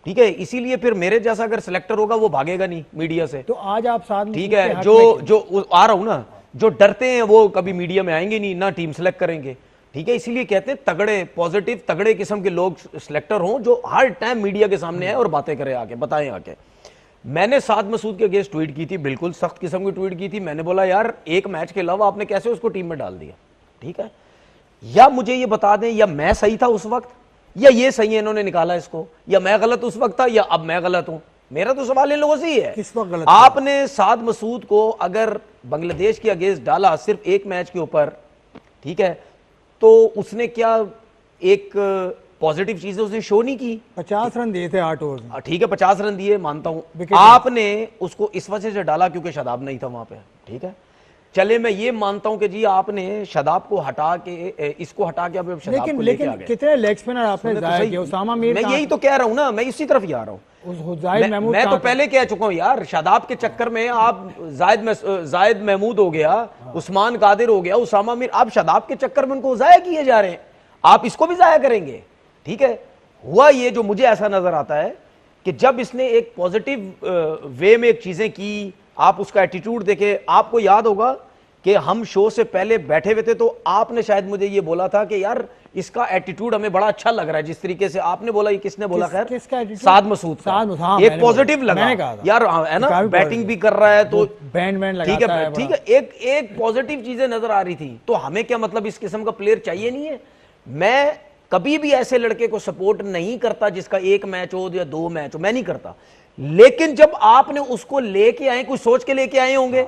ठीक है, इसीलिए फिर मेरे जैसा अगर सिलेक्टर होगा वो भागेगा नहीं मीडिया से। तो आज आप साथ, ठीक है, जो आ रहा हूं ना, जो डरते हैं वो कभी मीडिया में आएंगे नहीं, ना टीम सेलेक्ट करेंगे। ठीक है, इसीलिए कहते हैं तगड़े पॉजिटिव तगड़े किस्म के लोग सिलेक्टर हों जो हर टाइम मीडिया के सामने आए और बातें करें, आके बताएं आके। मैंने साद मसूद के अगेंस्ट ट्वीट की थी, बिल्कुल सख्त किस्म की ट्वीट की थी। मैंने बोला यार एक मैच के अलावा आपने कैसे उसको टीम में डाल दिया, ठीक है? या मुझे ये बता दें, या मैं सही था उस वक्त, या ये सही है इन्होंने निकाला इसको, या मैं गलत उस वक्त था, या अब मैं गलत हूं। मेरा तो सवाल इन लोगों से ही है, किस वक्त गलत आपने साद मसूद को अगर बांग्लादेश के अगेंस्ट डाला सिर्फ एक मैच के ऊपर, ठीक है, तो उसने क्या एक पॉजिटिव चीजें उसने शो नहीं की? 50 रन दिए थे 8 ओवर में। ठीक है 50 रन दिए, मानता हूं। विकेट आपने उसको इस वजह से डाला क्योंकि शादाब नहीं था वहां पे, ठीक है? चले मैं ये मानता हूं कि जी आपने शादाब को हटा के इसको हटा के अब शादाब लेकिन को लेके आ लेकिन गए। कितने लेग स्पिनर आपने सुने तो जाया सही, किया? उसामा मीर मैं यही तो कह रहा हूं ना, मैं इसी तरफ ही आ रहा हूं। जाहिद महमूद मैं तो कहाँ थे? पहले कह चुका हूं यार, शादाब के चक्कर में आप जायद महमूद हो गया, उस्मान कादिर हो गया, उसामा मीर, आप शादाब के चक्कर में उनको जाया किए जा रहे हैं, आप इसको भी जाया करेंगे, ठीक है? हुआ ये जो मुझे ऐसा नजर आता है कि जब इसने एक पॉजिटिव वे में एक चीजें की, आप उसका एटीट्यूड देखे। आपको याद होगा कि हम शो से पहले बैठे हुए थे तो आपने शायद मुझे ये बोला था कि यार इसका एटीट्यूड हमें बड़ा अच्छा लग रहा है, जिस तरीके से आपने बोला। ये किसने बोला? खैर किसका attitude? साद मसूद का। साद मसूद, हाँ, एक मैंने पॉजिटिव बोला, लगा मैंने कहा था। यार, है ना, काफी बैटिंग positive। भी कर रहा है तो बैंड ठीक लगाता है, ठीक है, एक पॉजिटिव चीजें नजर आ रही थी। तो हमें क्या मतलब इस किस्म का प्लेयर चाहिए नहीं है? मैं कभी भी ऐसे लड़के को सपोर्ट नहीं करता जिसका एक मैच हो या दो मैच हो, मैं नहीं करता। लेकिन जब आपने उसको लेके आए, कुछ सोच के लेके आए होंगे,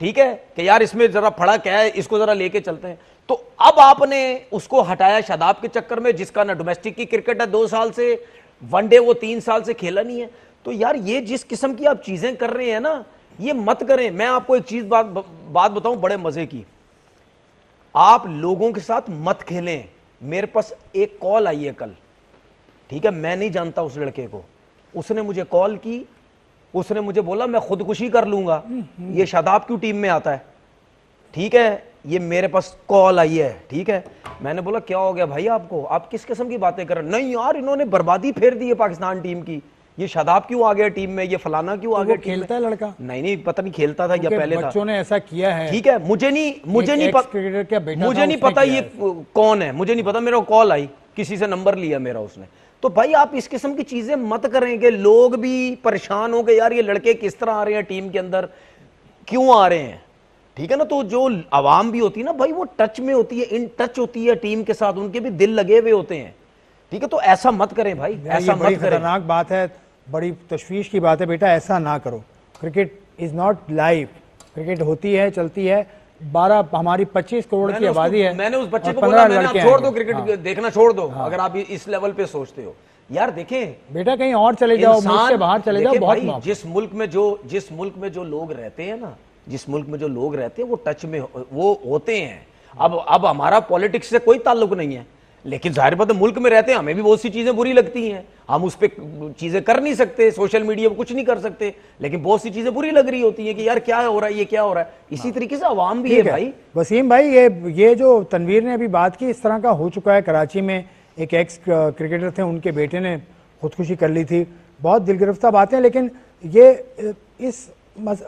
ठीक है, कि यार इसमें जरा फड़ा क्या है, इसको जरा लेके चलते हैं, तो अब आपने उसको हटाया शादाब के चक्कर में, जिसका ना डोमेस्टिक की क्रिकेट है 2 साल से, वनडे वो 3 साल से खेला नहीं है। तो यार ये जिस किस्म की आप चीजें कर रहे हैं ना, ये मत करें। मैं आपको एक चीज बात बताऊं बड़े मजे की, आप लोगों के साथ मत खेलें। मेरे पास एक कॉल आई है कल, ठीक है, मैं नहीं जानता उस लड़के को, उसने मुझे कॉल की, उसने मुझे बोला मैं खुदकुशी कर लूंगा, ये शादाब क्यों टीम में आता है, ठीक है, ये मेरे पास कॉल आई है, ठीक है। मैंने बोला क्या हो गया भाई आपको, आप किस किस्म की बातें कर रहे? नहीं यार इन्होंने बर्बादी फेर दी है पाकिस्तान टीम की, ये शादाब क्यों आ गया टीम में, ये फलाना क्यों आ गया टीम में? खेलता है लड़का? नहीं पता नहीं खेलता था या पहले था, बच्चों ने ऐसा किया है, ठीक है। मुझे नहीं पता ये कौन है, मुझे नहीं पता। मेरा कॉल आई, किसी से नंबर लिया मेरा उसने। तो भाई आप इस किस्म की चीजें मत करेंगे, लोग भी परेशान हो गए यार ये लड़के किस तरह आ रहे हैं टीम के अंदर, क्यों आ रहे हैं, ठीक है ना। तो जो आवाम भी होती है ना भाई, वो टच में होती है, इन टच होती है टीम के साथ, उनके भी दिल लगे हुए होते हैं, ठीक है। तो ऐसा मत करें भाई, ऐसा मत करें। खतरनाक बात है, बड़ी तशवीश की बात है बेटा, ऐसा ना करो। Cricket is not life, cricket होती है, चलती है। 12 हमारी 25 करोड़ की आबादी है। मैंने उस बच्चे को 15 बोला, मैंने आप लड़के छोड़ दो हैं। क्रिकेट देखना, छोड़ दो अगर आप इस लेवल पे सोचते हो। यार देखें बेटा कहीं और चले जाओ, मुल्क से बाहर चले जाओ, बहुत भाई, जिस मुल्क में जो लोग रहते हैं ना, जिस मुल्क में जो लोग रहते हैं वो टच में वो होते हैं। अब हमारा पॉलिटिक्स से कोई ताल्लुक नहीं है, लेकिन जाहिर बात है मुल्क में रहते हैं, हमें भी बहुत सी चीजें बुरी लगती हैं, हम उस पर चीजें कर नहीं सकते, सोशल मीडिया पर कुछ नहीं कर सकते, लेकिन बहुत सी चीजें बुरी लग रही होती हैं कि यार क्या हो रहा है, ये क्या हो रहा है। इसी तरीके से अवाम भी है भाई। वसीम भाई, ये जो तनवीर ने अभी बात की, इस तरह का हो चुका है। कराची में एक एक्स क्रिकेटर थे, उनके बेटे ने खुदकुशी कर ली थी। बहुत दिलगिरफ्ता बातें, लेकिन ये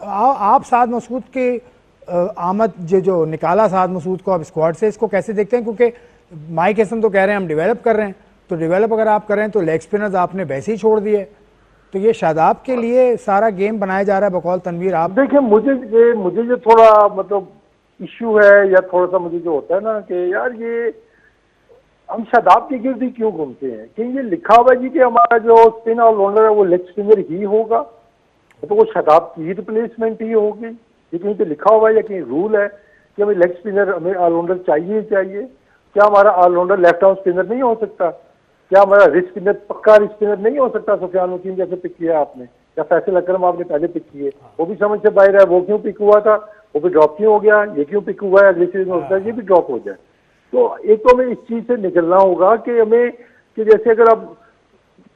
आप साद मसूद के आमद जो निकाला साद मसूद को अब स्क्वाड से, इसको कैसे देखते हैं? क्योंकि माइक हसन तो कह रहे हैं हम डेवलप कर रहे हैं, तो डेवलप अगर आप कर रहे हैं तो लेग स्पिनर्स आपने वैसे ही छोड़ दिए, तो ये शादाब के लिए सारा गेम बनाया जा रहा है बकौल तनवीर। आप देखिए, मुझे जो थोड़ा मतलब इश्यू है, या थोड़ा सा मुझे जो होता है ना कि यार ये हम शादाब के गिर्द ही क्यों घूमते हैं? कि ये लिखा हुआ है जी कि हमारा जो स्पिन ऑलराउंडर है वो लेग स्पिनर ही होगा, तो वो शादाब की ही रिप्लेसमेंट ही होगी। ये कहीं पे लिखा हुआ है या कहीं रूल है कि हमें लेग स्पिनर, हमें ऑलराउंडर चाहिए? क्या हमारा ऑलराउंडर लेफ्ट आर्म स्पिनर नहीं हो सकता? क्या हमारा रिस्ट स्पिनर पक्का रिस्ट स्पिनर नहीं हो सकता? सुफियान वसीम जैसे पिक किया आपने, या फैसल अकरम आपने पहले पिक किए, वो भी समझ से बाहर है। वो क्यों पिक हुआ था, वो भी ड्रॉप क्यों हो गया? ये क्यों पिक हुआ है, अगले सीजन हो सकता है ये भी ड्रॉप हो जाए। तो एक तो हमें इस चीज से निकलना होगा कि हमें, कि जैसे अगर अब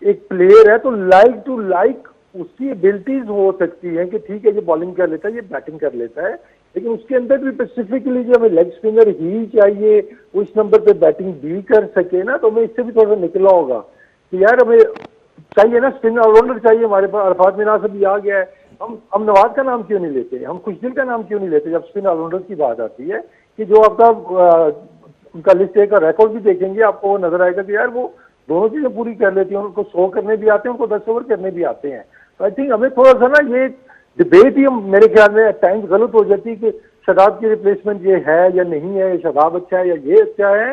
एक प्लेयर है तो लाइक टू लाइक उसकी एबिलिटीज हो सकती है कि ठीक है ये बॉलिंग कर लेता है, ये बैटिंग कर लेता है, लेकिन उसके अंदर भी स्पेसिफिकली जो हमें लेग स्पिनर ही चाहिए, वो इस नंबर पे बैटिंग भी कर सके ना, तो हमें इससे भी थोड़ा सा निकलना होगा कि यार हमें चाहिए ना स्पिन ऑलराउंडर चाहिए। हमारे पास अरफात मिनास अभी आ गया है, हम नवाज का नाम क्यों नहीं लेते, हम खुशदिल का नाम क्यों नहीं लेते जब स्पिन ऑलराउंडर की बात आती है? कि जो आपका उनका लिस्ट ए का रिकॉर्ड भी देखेंगे आपको वो नजर आएगा कि यार वो दोनों चीजें पूरी कर लेती हैं, उनको 100 करने भी आते हैं, उनको 10 ओवर करने भी आते हैं। आई थिंक हमें थोड़ा सा ना ये डिबेट ही मेरे ख्याल में टाइम्स गलत हो जाती है कि शादाब की रिप्लेसमेंट ये है या नहीं है, शादाब अच्छा है या ये अच्छा है।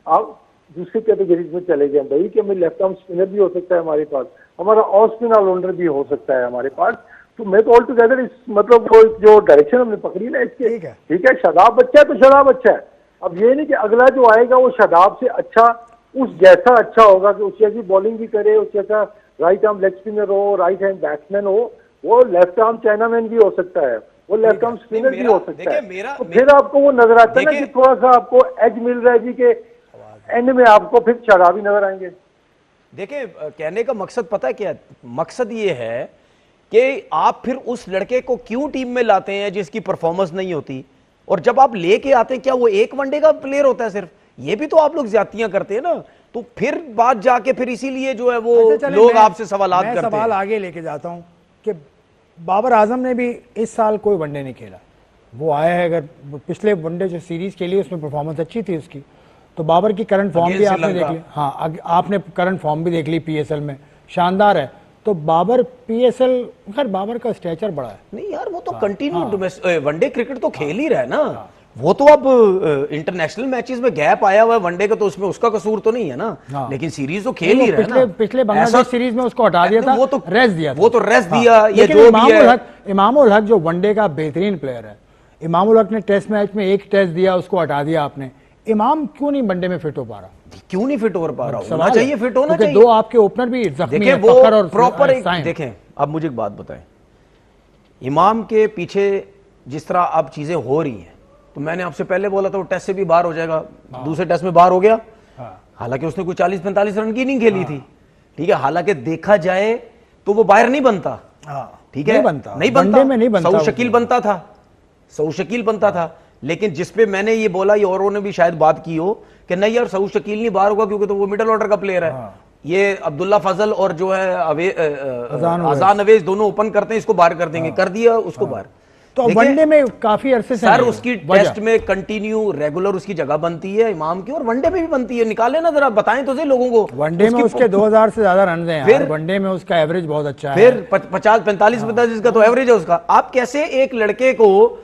आप दूसरी कैटेगरीज में चले गए भाई कि हमें लेफ्ट आर्म स्पिनर भी हो सकता है हमारे पास, हमारा ऑफ स्पिन ऑलराउंडर भी हो सकता है हमारे पास। तो मैं तो ऑल टुगेदर इस मतलब वो जो डायरेक्शन हमने पकड़ी ना इसके, ठीक है शादाब अच्छा है तो शादाब अच्छा है। अब ये नहीं कि अगला जो आएगा वो शादाब से अच्छा उस जैसा अच्छा होगा कि उसकी ऐसी बॉलिंग भी करे, उसके ऐसा राइट आर्म लेग स्पिनर हो, राइट हैंड बैट्समैन हो, वो लेफ्ट आर्म चाइनामैन भी हो सकता है, वो लेफ्ट आर्म स्पिनर भी हो सकता है। तो फिर आपको वो नजर आता है ना कि थोड़ा सा आपको एज मिल रहा है जी के एंड में आपको फिर शराबी नजर आएंगे। देखिए कहने का मकसद पता है क्या है? मकसद ये है कि आप फिर उस लड़के को क्यों टीम में लाते हैं जिसकी परफॉर्मेंस नहीं होती, और जब आप लेके आते हैं क्या वो एक वनडे का प्लेयर होता है सिर्फ? ये भी तो आप लोग ज्यादतियां करते हैं ना। तो फिर बात जाके फिर इसीलिए जो है वो लोग आपसे सवालात करते हैं। सवाल आगे लेके जाता हूं कि बाबर आजम ने भी इस साल कोई वनडे नहीं खेला, वो आया है, अगर पिछले वनडे जो सीरीज खेली उसमें परफॉर्मेंस अच्छी थी उसकी, तो बाबर की करंट फॉर्म भी आपने देख ली। हाँ, आपने करंट फॉर्म भी देख ली पीएसएल में, शानदार है। तो बाबर पीएसएल, खैर बाबर का स्टेचर बड़ा है। नहीं यार, वो तो कंटिन्यू वनडे क्रिकेट तो खेल ही रहा है ना। वो तो अब इंटरनेशनल मैचेस में गैप आया हुआ है वनडे का, तो उसमें उसका कसूर तो नहीं है ना। लेकिन सीरीज तो खेल ही रहा है ना। पिछले बांग्लादेश सीरीज में उसको हटा दिया था, वो तो रेस्ट दिया, वो तो रेस्ट दिया। ये जो भी है, इमामुल हक जो वनडे का बेहतरीन प्लेयर है, इमामुल हक ने टेस्ट मैच में एक टेस्ट दिया, उसको हटा दिया आपने। इमाम क्यों नहीं वनडे में फिट हो पा रहा? क्यों नहीं फिट हो पा रहा? होना चाहिए, फिट होना चाहिए। दो आपके ओपनर भी जख्मी हैं, वो फखर और प्रॉपर देखें। अब मुझे एक बात बताएं, इमाम के पीछे जिस तरह अब चीजें हो रही हैं, तो मैंने आपसे पहले बोला था वो टेस्ट से भी बाहर हो जाएगा, दूसरे टेस्ट में बाहर हो गया। हालांकि उसने कोई 40-45 रन की नहीं खेली थी, ठीक है। हालांकि देखा जाए तो वो बाहर नहीं बनता, ठीक है, नहीं बनता। सऊ शकील बनता था, सऊ शकील बनता था। लेकिन जिसपे मैंने ये बोला, ये औरों ने भी शायद बात की हो कि नहीं यार सऊ शकील नहीं बाहर होगा क्योंकि तो वो मिडिल ऑर्डर का प्लेयर है। ये अब्दुल्ला फजल और जो है अजान अवेज दोनों ओपन करते हैं, इसको बाहर कर देंगे, कर दिया उसको बाहर। तो वनडे में काफी अरसे से सर उसकी टेस्ट में कंटिन्यू रेगुलर उसकी जगह बनती है इमाम की, और वनडे में भी बनती है। निकाले ना जरा, बताएं तो सही लोगों को। वनडे में उसके 2000 से ज्यादा रन हैं, फिर वनडे में उसका एवरेज बहुत अच्छा है, फिर 50-45 का तो एवरेज है उसका। आप कैसे एक लड़के को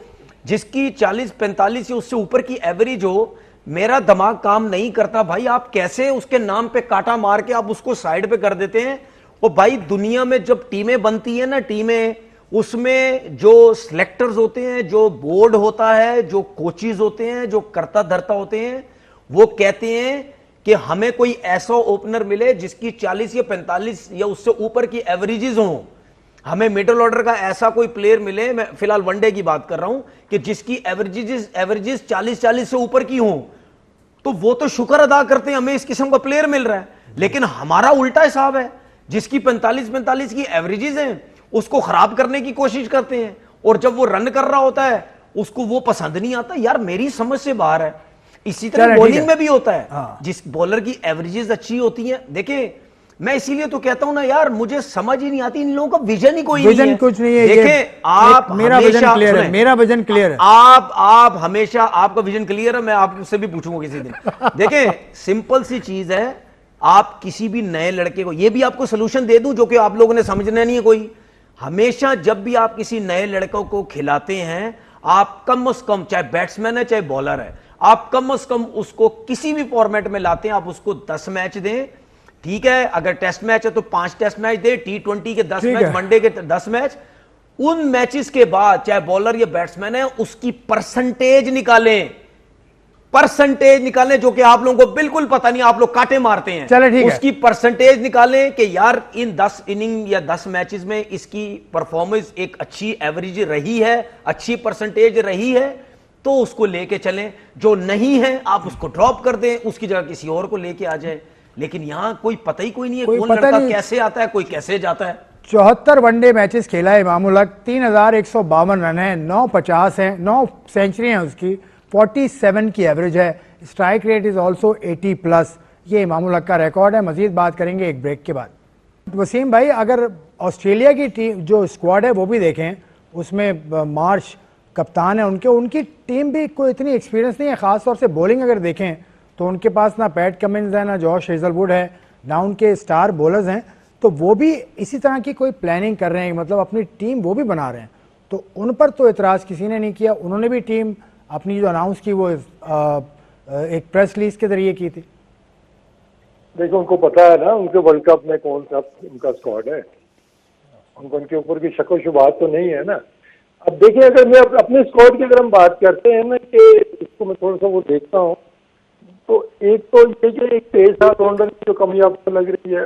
जिसकी 40-45 या उससे ऊपर की एवरेज हो, मेरा दिमाग काम नहीं करता भाई, आप कैसे उसके नाम पे कांटा मार के आप उसको साइड पे कर देते हैं? और भाई दुनिया में जब टीमें बनती है ना, टीमें, उसमें जो सिलेक्टर्स होते हैं, जो बोर्ड होता है, जो कोचिज होते हैं, जो करता धरता होते हैं, वो कहते हैं कि हमें कोई ऐसा ओपनर मिले जिसकी 40 या 45 या उससे ऊपर की एवरेजेस हो। हमें मिडिल ऑर्डर का ऐसा कोई प्लेयर मिले, मैं फिलहाल वनडे की बात कर रहा हूं, कि जिसकी एवरेजेस 40 से ऊपर की हो, तो वो तो शुक्र अदा करते हैं हमें इस किस्म का प्लेयर मिल रहा है। लेकिन हमारा उल्टा हिसाब है, जिसकी 45 की एवरेजेस हैं उसको खराब करने की कोशिश करते हैं, और जब वो रन कर रहा होता है उसको वो पसंद नहीं आता। यार मेरी समझ से बाहर है। इसी तरह बॉलिंग में भी होता है, जिस बॉलर की एवरेजेस अच्छी होती हैं। देखिए मैं इसीलिए तो कहता हूं ना यार, मुझे समझ ही नहीं आती, इन लोगों का विजन ही कोई नहीं है। कुछ नहीं है। देखें आप, मेरा विजन क्लियर है, मेरा विजन क्लियर है। आप हमेशा, आपका विजन क्लियर है, मैं आपसे भी पूछूंगा किसी दिन। देखें सिंपल सी चीज है, आप किसी भी नए लड़के को, ये भी आपको सोल्यूशन दे दूं जो कि आप लोगों ने समझना नहीं है कोई। हमेशा जब भी आप किसी नए लड़कों को खिलाते हैं, आप कम से कम, चाहे बैट्समैन है चाहे बॉलर है, आप कम से कम उसको किसी भी फॉर्मेट में लाते हैं, आप उसको 10 मैच दें, ठीक है। अगर टेस्ट मैच है तो 5 टेस्ट मैच दे, T20 के 10 मैच, वनडे के 10 मैच। उन मैचेस के बाद चाहे बॉलर या बैट्समैन है, उसकी परसेंटेज निकालें, जो कि आप लोगों को बिल्कुल पता नहीं, आप लोग कांटे मारते हैं। चलो ठीक है, उसकी परसेंटेज निकालें कि यार इन 10 इनिंग या 10 मैचेस में इसकी परफॉर्मेंस एक अच्छी एवरेज रही है, अच्छी परसेंटेज रही है, तो उसको लेके चलें। जो नहीं है आप उसको ड्रॉप कर दें, उसकी जगह किसी और को लेके आ जाए। लेकिन यहां कोई पता ही कोई नहीं है, कौन लड़का कैसे आता है, कोई कैसे जाता है। 74 वनडे मैचेस खेला है इमामुल हक, 3152 रन है, 950 है, 9 सेंचुरी है उसकी, 47 की एवरेज है, स्ट्राइक रेट इज ऑल्सो 80+। ये इमामुल हक का रिकॉर्ड है। मजीद बात करेंगे एक ब्रेक के बाद। वसीम भाई, अगर ऑस्ट्रेलिया की टीम जो स्क्वाड है वो भी देखें, उसमें मार्श कप्तान है उनकी टीम भी कोई इतनी एक्सपीरियंस नहीं है। खासतौर से बॉलिंग अगर देखें तो उनके पास ना पैट कमिंस है, ना जॉश हेजलवुड है, ना उनके स्टार बॉलर्स हैं। तो वो भी इसी तरह की कोई प्लानिंग कर रहे हैं, मतलब अपनी टीम वो भी बना रहे हैं, तो उन पर तो एतराज़ किसी ने नहीं किया। उन्होंने भी टीम अपनी जो अनाउंस की वो एक प्रेस रिलीज के जरिए की थी। देखो, उनको पता है ना उनके वर्ल्ड कप में कौन सा उनका स्क्वाड है, उनको उनके ऊपर की शक व शुबहात तो नहीं है ना। अब देखिए, अगर मैं अपने स्क्वाड की अगर हम बात करते हैं ना कि इसको मैं थोड़ा सा वो देखता हूँ, तो एक तो ये कि एक तेज ऑलराउंडर की जो कमी आपको लग रही है,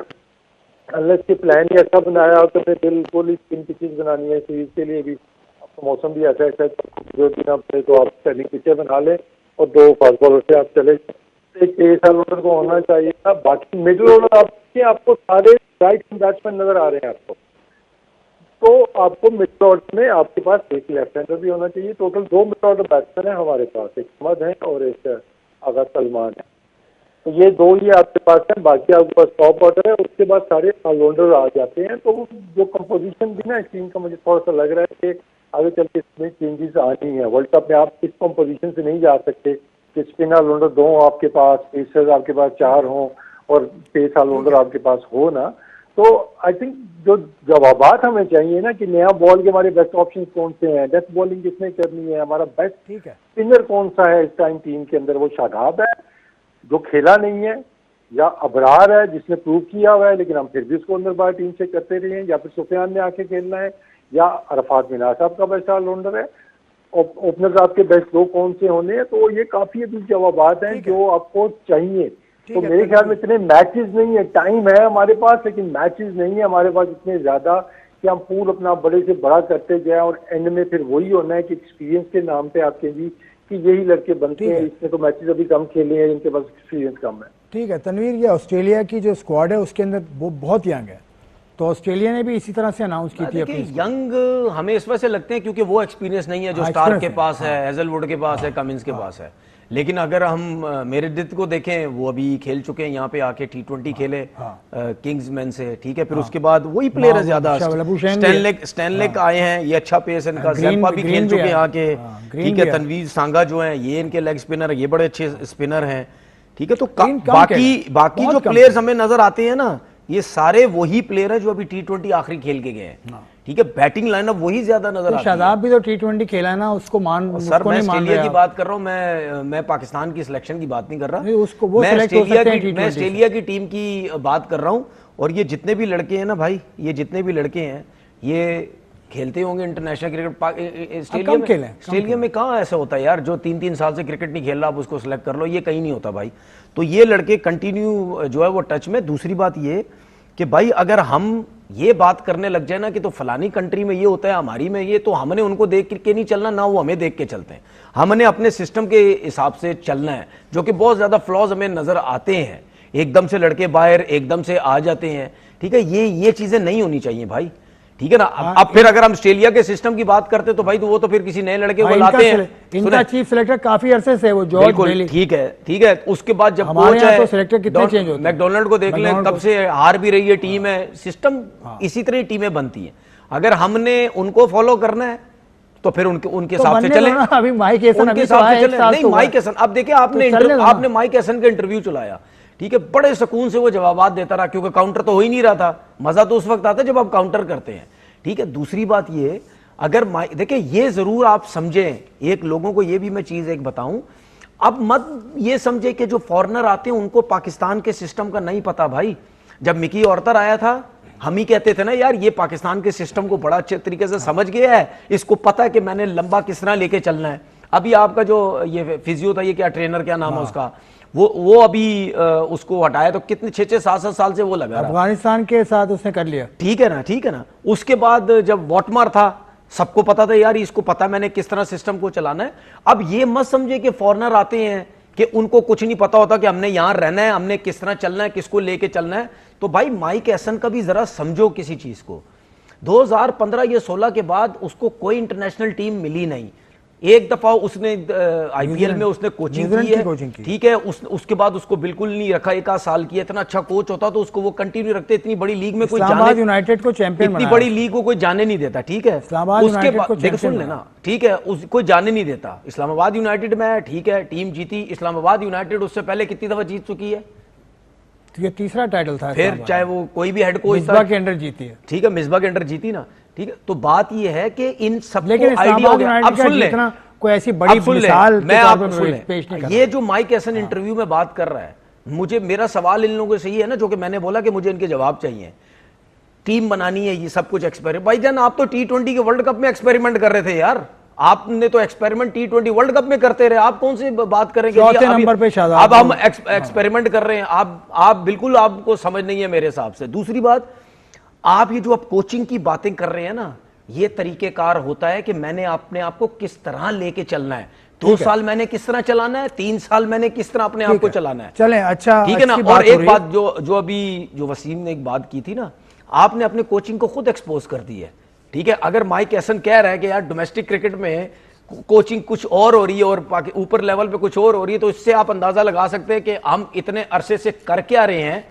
अनलेस के प्लान ही ऐसा बनाया हो तो बिल्कुल ही 3 पिचेज बनानी है सीरीज के लिए भी, अब तो मौसम भी ऐसा है जो 3 हफ्ते तो आप स्टैंडिंग पिचें बना लें और 2 फास्ट बॉलर से आप चले। एक तेज ऑलराउंडर को होना चाहिए था। बाकी मिडिल ऑर्डर आपको सारे राइट बैट्समैन नजर आ रहे हैं आपको, तो आपको मिडिल ऑर्डर में आपके पास एक लेफ्ट हैंडर भी होना चाहिए। टोटल 2 मिडिल ऑर्डर बैट्समैन है हमारे पास, एक अहमद है और एक आगा सलमान है, तो ये 2 ही आपके पास है। बाकी आपके पास टॉप ऑर्डर है, उसके बाद सारे ऑलराउंडर आ जाते हैं। तो जो कंपोजिशन भी ना टीम का मुझे थोड़ा सा लग रहा है कि आगे चल के इसमें चेंजेस आनी है। वर्ल्ड कप में आप इस कंपोजिशन से नहीं जा सकते कि स्पिन ऑलराउंडर 2 आपके पास, पेसर्स आपके पास 4 हों और पेस ऑलराउंडर आपके पास हो ना। तो आई थिंक जो जवाबात हमें चाहिए ना कि नया बॉल के हमारे बेस्ट ऑप्शन कौन से हैं, डेथ बॉलिंग किसने करनी है, हमारा बेस्ट स्पिनर कौन सा है इस टाइम टीम के अंदर। वो शादाब है जो खेला नहीं है, या अबरार है जिसने प्रूव किया हुआ है लेकिन हम फिर भी उसको अंदर बाहर टीम से करते रहे हैं, या फिर सुफियान ने आके खेलना है, या अरफात मिनार साहब का बेस्ट ऑलराउंडर है। ओपनर्स आपके बेस्ट 2 कौन से होने हैं। तो ये काफी अभी जवाबात हैं जो आपको चाहिए। तो मेरे ख्याल में इतने मैचेस नहीं है, टाइम है हमारे पास लेकिन मैचेस नहीं है हमारे पास इतने ज्यादा कि हम पूल अपना बड़े से बड़ा करते जाए और एंड में फिर वही होना है कि एक्सपीरियंस के नाम पे आपके भी कि यही लड़के बनते हैं। इसमें तो मैचेस अभी कम खेले हैं, इनके पास एक्सपीरियंस कम है। ठीक है तनवीर, ये ऑस्ट्रेलिया की जो स्क्वाड है उसके अंदर वो बहुत यंग है, तो ऑस्ट्रेलिया ने भी इसी तरह से अनाउंस की थी अपनी यंग हमें इस वजह से लगते हैं क्योंकि वो एक्सपीरियंस नहीं है जो स्टार के पास है, हेजलवुड के पास है, कमिंस के पास है। लेकिन अगर हम मेरेडिथ को देखें, वो अभी खेल चुके हैं यहाँ पे आके T20 खेले किंग्समैन से, ठीक है। फिर उसके बाद वही प्लेयर है ज्यादा, स्टैनलेक आए हैं, ये अच्छा पेस है इनका, ज़ेरपा भी खेल चुके हैं आके, ठीक है। तनवीर सांगा जो है ये इनके लेग स्पिनर, ये बड़े अच्छे स्पिनर हैं, ठीक है। तो बाकी जो प्लेयर्स हमें नजर आते हैं ना, ये सारे वही प्लेयर है जो अभी T20 आखिरी खेल के गए हैं, ठीक है। बैटिंग लाइनअप वही ज्यादा नजर आती है। शादाब भी तो T20 खेला है ना, उसको सर मैं ऑस्ट्रेलिया की बात कर रहा हूँ, मैं पाकिस्तान की सिलेक्शन की बात नहीं कर रहा, मैं ऑस्ट्रेलिया की टीम की बात कर रहा हूँ। और ये जितने भी लड़के हैं ना भाई, ये जितने भी लड़के हैं ये खेलते होंगे इंटरनेशनल क्रिकेट। ऑस्ट्रेलिया में कहाँ ऐसा होता है यार, जो 3-3 साल से क्रिकेट नहीं खेल रहा आप उसको सिलेक्ट कर लो, ये कहीं नहीं होता भाई। तो ये लड़के कंटिन्यू जो है वो टच में। दूसरी बात ये कि भाई अगर हम ये बात करने लग जाए ना कि तो फलानी कंट्री में ये होता है, हमारी में ये, तो हमने उनको देख के नहीं चलना ना, वो हमें देख के चलते हैं। हमने अपने सिस्टम के हिसाब से चलना है, जो कि बहुत ज्यादा फ्लॉज हमें नजर आते हैं। एकदम से लड़के बाहर एकदम से आ जाते हैं, ठीक है। ये चीजें नहीं होनी चाहिए भाई, ठीक है ना। अब फिर अगर हम ऑस्ट्रेलिया के सिस्टम की बात करते तो भाई तो वो तो फिर किसी नए लड़के को लाते हैं। इनका चीफ सिलेक्टर काफी अरसे से वो जॉर्ज बेली, ठीक है। उसके बाद जब कोच है तो सिलेक्टर कितने चेंज होते हैं, मैकडोनाल्ड को देख लें, कब से हार भी रही है टीम है, सिस्टम इसी तरह टीमें बनती हैं। अगर हमने उनको फॉलो करना है तो फिर उनके हिसाब से चले। अभी माइक हैसन नहीं, माइक हैसन अब देखिए, आपने माइक हैसन का इंटरव्यू चलाया, ठीक है, बड़े सुकून से वो जवाब देता रहा क्योंकि काउंटर तो हो ही नहीं रहा था। मजा तो उस वक्त आता है जब आप काउंटर करते हैं, ठीक है। दूसरी बात ये, अगर देखिए ये जरूर आप समझें, एक लोगों को ये भी मैं चीज एक बताऊं, अब मत ये समझे कि जो फॉरेनर आते हैं उनको पाकिस्तान के सिस्टम का नहीं पता भाई। जब मिकी ऑर्थर आया था हम ही कहते थे ना यार ये पाकिस्तान के सिस्टम को बड़ा अच्छे तरीके से समझ गया है, इसको पता है कि मैंने लंबा किस तरह लेके चलना है। अभी आपका जो ये फिजियो था, ये क्या ट्रेनर क्या नाम है उसका, वो अभी उसको हटाया तो कितने 6-6 7-7 साल से वो लगा रहा। अफगानिस्तान के साथ उसने कर लिया, ठीक है ना। उसके बाद जब वॉटमार था सबको पता था यार इसको पता मैंने किस तरह सिस्टम को चलाना है। अब ये मत समझे कि फॉरेनर आते हैं कि उनको कुछ नहीं पता होता कि हमने यहां रहना है, हमने किस तरह चलना है, किसको लेके चलना है। तो भाई माइक हैसन का भी जरा समझो किसी चीज को। 2015 या 16 के बाद उसको कोई इंटरनेशनल टीम मिली नहीं। एक दफा उसने आईपीएल में उसने कोचिंग की है, ठीक है। उसके बाद उसको बिल्कुल नहीं रखा, 1 साल किया। इतना अच्छा कोच होता तो उसको वो कंटिन्यू रखते। इतनी बड़ी लीग में कोई जाने, यूनाइटेड को चैंपियन, इतनी बड़ी लीग को कोई जाने नहीं देता, ठीक है। उसके बाद देखो सुन लेना, ठीक है, कोई जाने नहीं देता। इस्लामाबाद यूनाइटेड में, ठीक है, टीम जीती। इस्लामाबाद यूनाइटेड उससे पहले कितनी दफा जीत चुकी है, ये तीसरा टाइटल था फिर चाहे वो कोई भी हेड कोच मिसबा के अंडर जीती है। ठीक है, मिसबा के अंडर जीती ना, ठीक है। तो बात ये है कि इन सबको लेकिन आइडिया हो गया। अब सुन ले, कोई ऐसी बड़ी मिसाल मैं आप सुन ले, पेश नहीं कर ये जो माइक हैसन इंटरव्यू में बात कर रहा है, मुझे मेरा सवाल इन लोगों से ये है ना, जो कि मैंने बोला कि मुझे इनके जवाब चाहिए। टीम बनानी है, ये सब कुछ एक्सपेरिमेंट। भाईजान आप तो T20 के वर्ल्ड कप में एक्सपेरिमेंट कर रहे थे यार, आपने तो एक्सपेरिमेंट T20 वर्ल्ड कप में करते रहे। आप कौन सी बात करेंगे चौथे नंबर पे शादाब, अब हम एक्सपेरिमेंट कर रहे हैं। आप बिल्कुल, आपको समझ नहीं है मेरे हिसाब से। दूसरी बात, आप ये जो आप कोचिंग की बातें कर रहे हैं ना, ये तरीकेकार होता है कि मैंने अपने आप को किस तरह लेके चलना है। 2 साल मैंने किस तरह चलाना है, 3 साल मैंने किस तरह अपने आप को चलाना है। चलें, अच्छा, ठीक है ना। और एक बात जो अभी जो वसीम ने एक बात की थी ना, आपने अपने कोचिंग को खुद एक्सपोज कर दी है। ठीक है, अगर माइक हैसन कह रहा है कि यार डोमेस्टिक क्रिकेट में कोचिंग कुछ और हो रही है और ऊपर लेवल पे कुछ और हो रही है, तो इससे आप अंदाजा लगा सकते हैं कि हम इतने अरसे से कर क्या रहे हैं।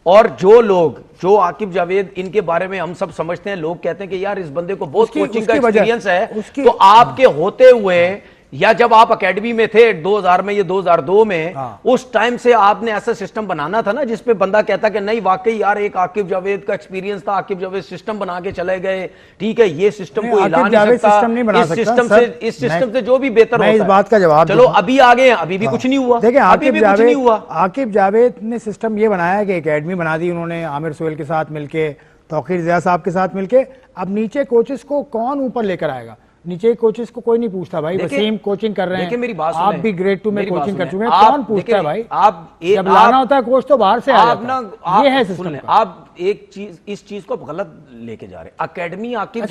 और जो आकिब जावेद इनके बारे में हम सब समझते हैं, लोग कहते हैं कि यार इस बंदे को बहुत कोचिंग का एक्सपीरियंस है, तो आपके होते हुए या जब आप एकेडमी में थे 2000 में, ये 2002 में, उस टाइम से आपने ऐसा सिस्टम बनाना था ना जिसपे बंदा कहता कि नहीं वाकई यार एक आकिब जावेद का एक्सपीरियंस था, आकिब जावेद सिस्टम बना के चले गए। ठीक है, ये सिस्टम को हिला नहीं सकता, इस सिस्टम से जो भी बेहतर होता है। इस बात का जवाब चलो अभी आ गए, अभी भी कुछ नहीं हुआ। देखिए, आकिब जावेद ने सिस्टम ये बनाया कि एकेडमी बना दी उन्होंने आमिर सोहेल के साथ मिलके, तौकीर ज़िया साहब के साथ मिलके। अब नीचे कोचेस को कौन ऊपर लेकर आएगा? नीचे कोचेस को कोई नहीं पूछता भाई। वसीम कोचिंग कर रहे हैं, मेरी बात आप भी ग्रेड 2 में कोचिंग कर चुके हैं, कौन पूछता है भाई? जब लाना होता है कोच तो बाहर से ये है सिस्टम। आप एक चीज, इस चीज को गलत लेके जा रहे हैं। एकेडमी आकिब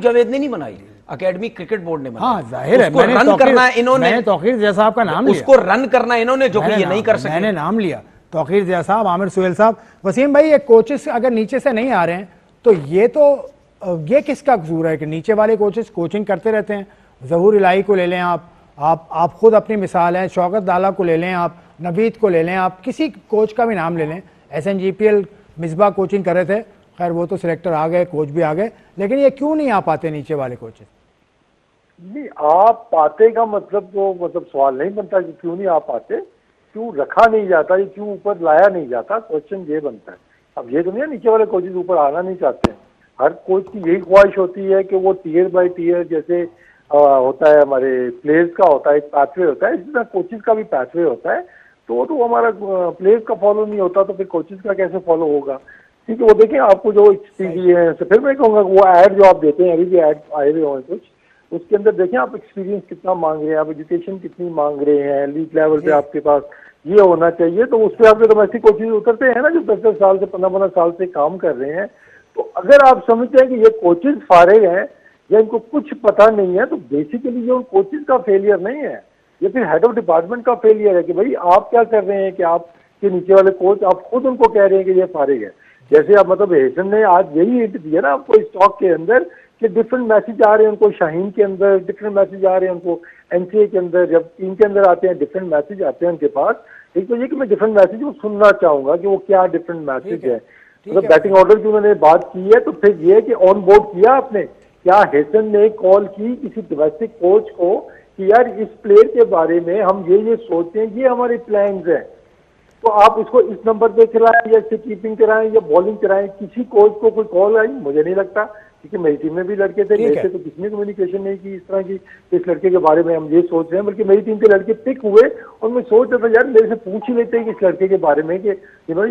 जावेद ने नहीं बनाई, एकेडमी क्रिकेट बोर्ड ने बनाई। हाँ, जाहिर है, रन करना है इन्होंने, तौकीर ज़िया साहब का नाम लिया, उसको रन करना है इन्होंने, जो कि ये नहीं कर सके। मैंने नाम लिया, तौकीर ज़िया साहब, आमिर सोहेल साहब। वसीम भाई, ये कोचेस अगर नीचे से नहीं आ रहे हैं तो ये किसका कसूर है कि नीचे वाले कोचेस कोचिंग करते रहते हैं? ज़हूर इलाही को ले लें आप खुद अपनी मिसाल है, शौकत दाला को ले लें आप, नवीद को ले लें आप, किसी कोच का भी नाम ले लें। SNGPL मिसबा कोचिंग कर रहे थे, खैर वो तो सिलेक्टर आ गए, कोच भी आ गए, लेकिन ये क्यों नहीं आ पाते नीचे वाले कोचेस? नहीं, आप पाते का मतलब सवाल नहीं बनता कि क्यों नहीं आ पाते, क्यों रखा नहीं जाता, ये क्यों ऊपर लाया नहीं जाता, क्वेश्चन ये बनता है। अब ये तो नहीं है नीचे वाले कोचेस ऊपर आना नहीं चाहते हैं। हर कोच की यही ख्वाहिश होती है कि वो टीयर बाय टीयर, जैसे होता है हमारे प्लेयर्स का होता है एक पैथवे होता है, इसी तरह कोचेस का भी पैथवे होता है। तो वो तो हमारा प्लेयर्स का फॉलो नहीं होता, तो फिर कोचेस का कैसे फॉलो होगा? ठीक है, वो देखें आपको जो एक्सपीरियंस है, फिर मैं कहूँगा वो ऐड जो आप देते हैं, अभी भी ऐड आए हुए हों कुछ, उसके अंदर देखें आप एक्सपीरियंस कितना मांग रहे हैं, आप एजुकेशन कितनी मांग रहे हैं, लीग लेवल पे आपके पास ये होना चाहिए। तो उस पर आपके डोमेस्टिक कोचेज उतरते हैं ना, जो 10-10 साल से 15-15 साल से काम कर रहे हैं। तो अगर आप समझते हैं कि ये कोचेज फारिग हैं या इनको कुछ पता नहीं है, तो बेसिकली ये उन कोचेज का फेलियर नहीं है, ये फिर हेड ऑफ डिपार्टमेंट का फेलियर है कि भाई आप क्या कर रहे हैं कि आपके नीचे वाले कोच आप खुद उनको कह रहे हैं कि ये फारिग है। जैसे आप मतलब हेसन ने आज यही हिंट दिया ना आपको इस टॉक के अंदर कि डिफरेंट मैसेज आ रहे हैं उनको, शाहीन के अंदर डिफरेंट मैसेज आ रहे हैं उनको, NCA के अंदर, जब टीम के अंदर आते हैं डिफरेंट मैसेज आते हैं उनके पास। एक तो ये कि मैं डिफरेंट मैसेज को सुनना चाहूंगा कि वो क्या डिफरेंट मैसेज है। मतलब बैटिंग ऑर्डर की उन्होंने बात की है, तो फिर ये कि ऑन बोर्ड किया आपने, क्या हेसन ने कॉल की किसी डोमेस्टिक कोच को कि यार इस प्लेयर के बारे में हम ये सोचते हैं, ये हमारे प्लान्स हैं, तो आप इसको इस नंबर पे खिलाएं या इससे कीपिंग कराएं या बॉलिंग कराएं? किसी कोच को कोई कॉल आई? मुझे नहीं लगता, क्योंकि मेरी टीम में भी लड़के थे, मेरे से तो किसी ने कम्युनिकेशन नहीं की इस तरह की इस लड़के के बारे में हम ये सोच रहे हैं। बल्कि मेरी टीम के लड़के पिक हुए और मैं सोच रहा था यार मेरे से पूछ ही लेते हैं कि इस लड़के के बारे में कि ये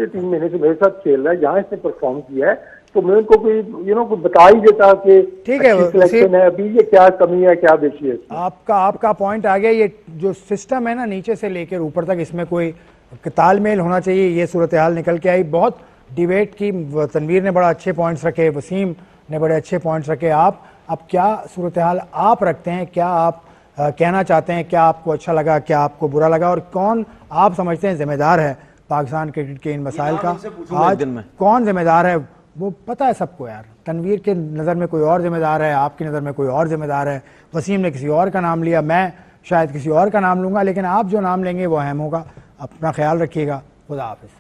3 महीने से मेरे साथ खेल रहा है, यहाँ इसने परफॉर्म किया है, तो मैं उनको कोई कोई बता ही देता कि ठीक है सिलेक्शन है, अभी ये क्या कमी है, क्या बेची है। आपका पॉइंट आ गया। ये जो सिस्टम है ना नीचे से लेकर ऊपर तक, इसमें कोई तालमेल होना चाहिए, ये सूरत हाल निकल के आई। बहुत डिबेट की, तनवीर ने बड़ा अच्छे पॉइंट्स रखे, वसीम ने बड़े अच्छे पॉइंट्स रखे। आप अब क्या सूरत हाल आप रखते हैं, क्या आप कहना चाहते हैं, क्या आपको अच्छा लगा, क्या आपको बुरा लगा, और कौन आप समझते हैं जिम्मेदार है पाकिस्तान क्रिकेट के इन मसाइल का? आज कौन जिम्मेदार है वो पता है सबको यार। तनवीर के नज़र में कोई और जिम्मेदार है, आपकी नज़र में कोई और जिम्मेदार है, वसीम ने किसी और का नाम लिया, मैं शायद किसी और का नाम लूँगा, लेकिन आप जो नाम लेंगे वो अहम होगा। अपना ख्याल रखिएगा। खुदा हाफिज़।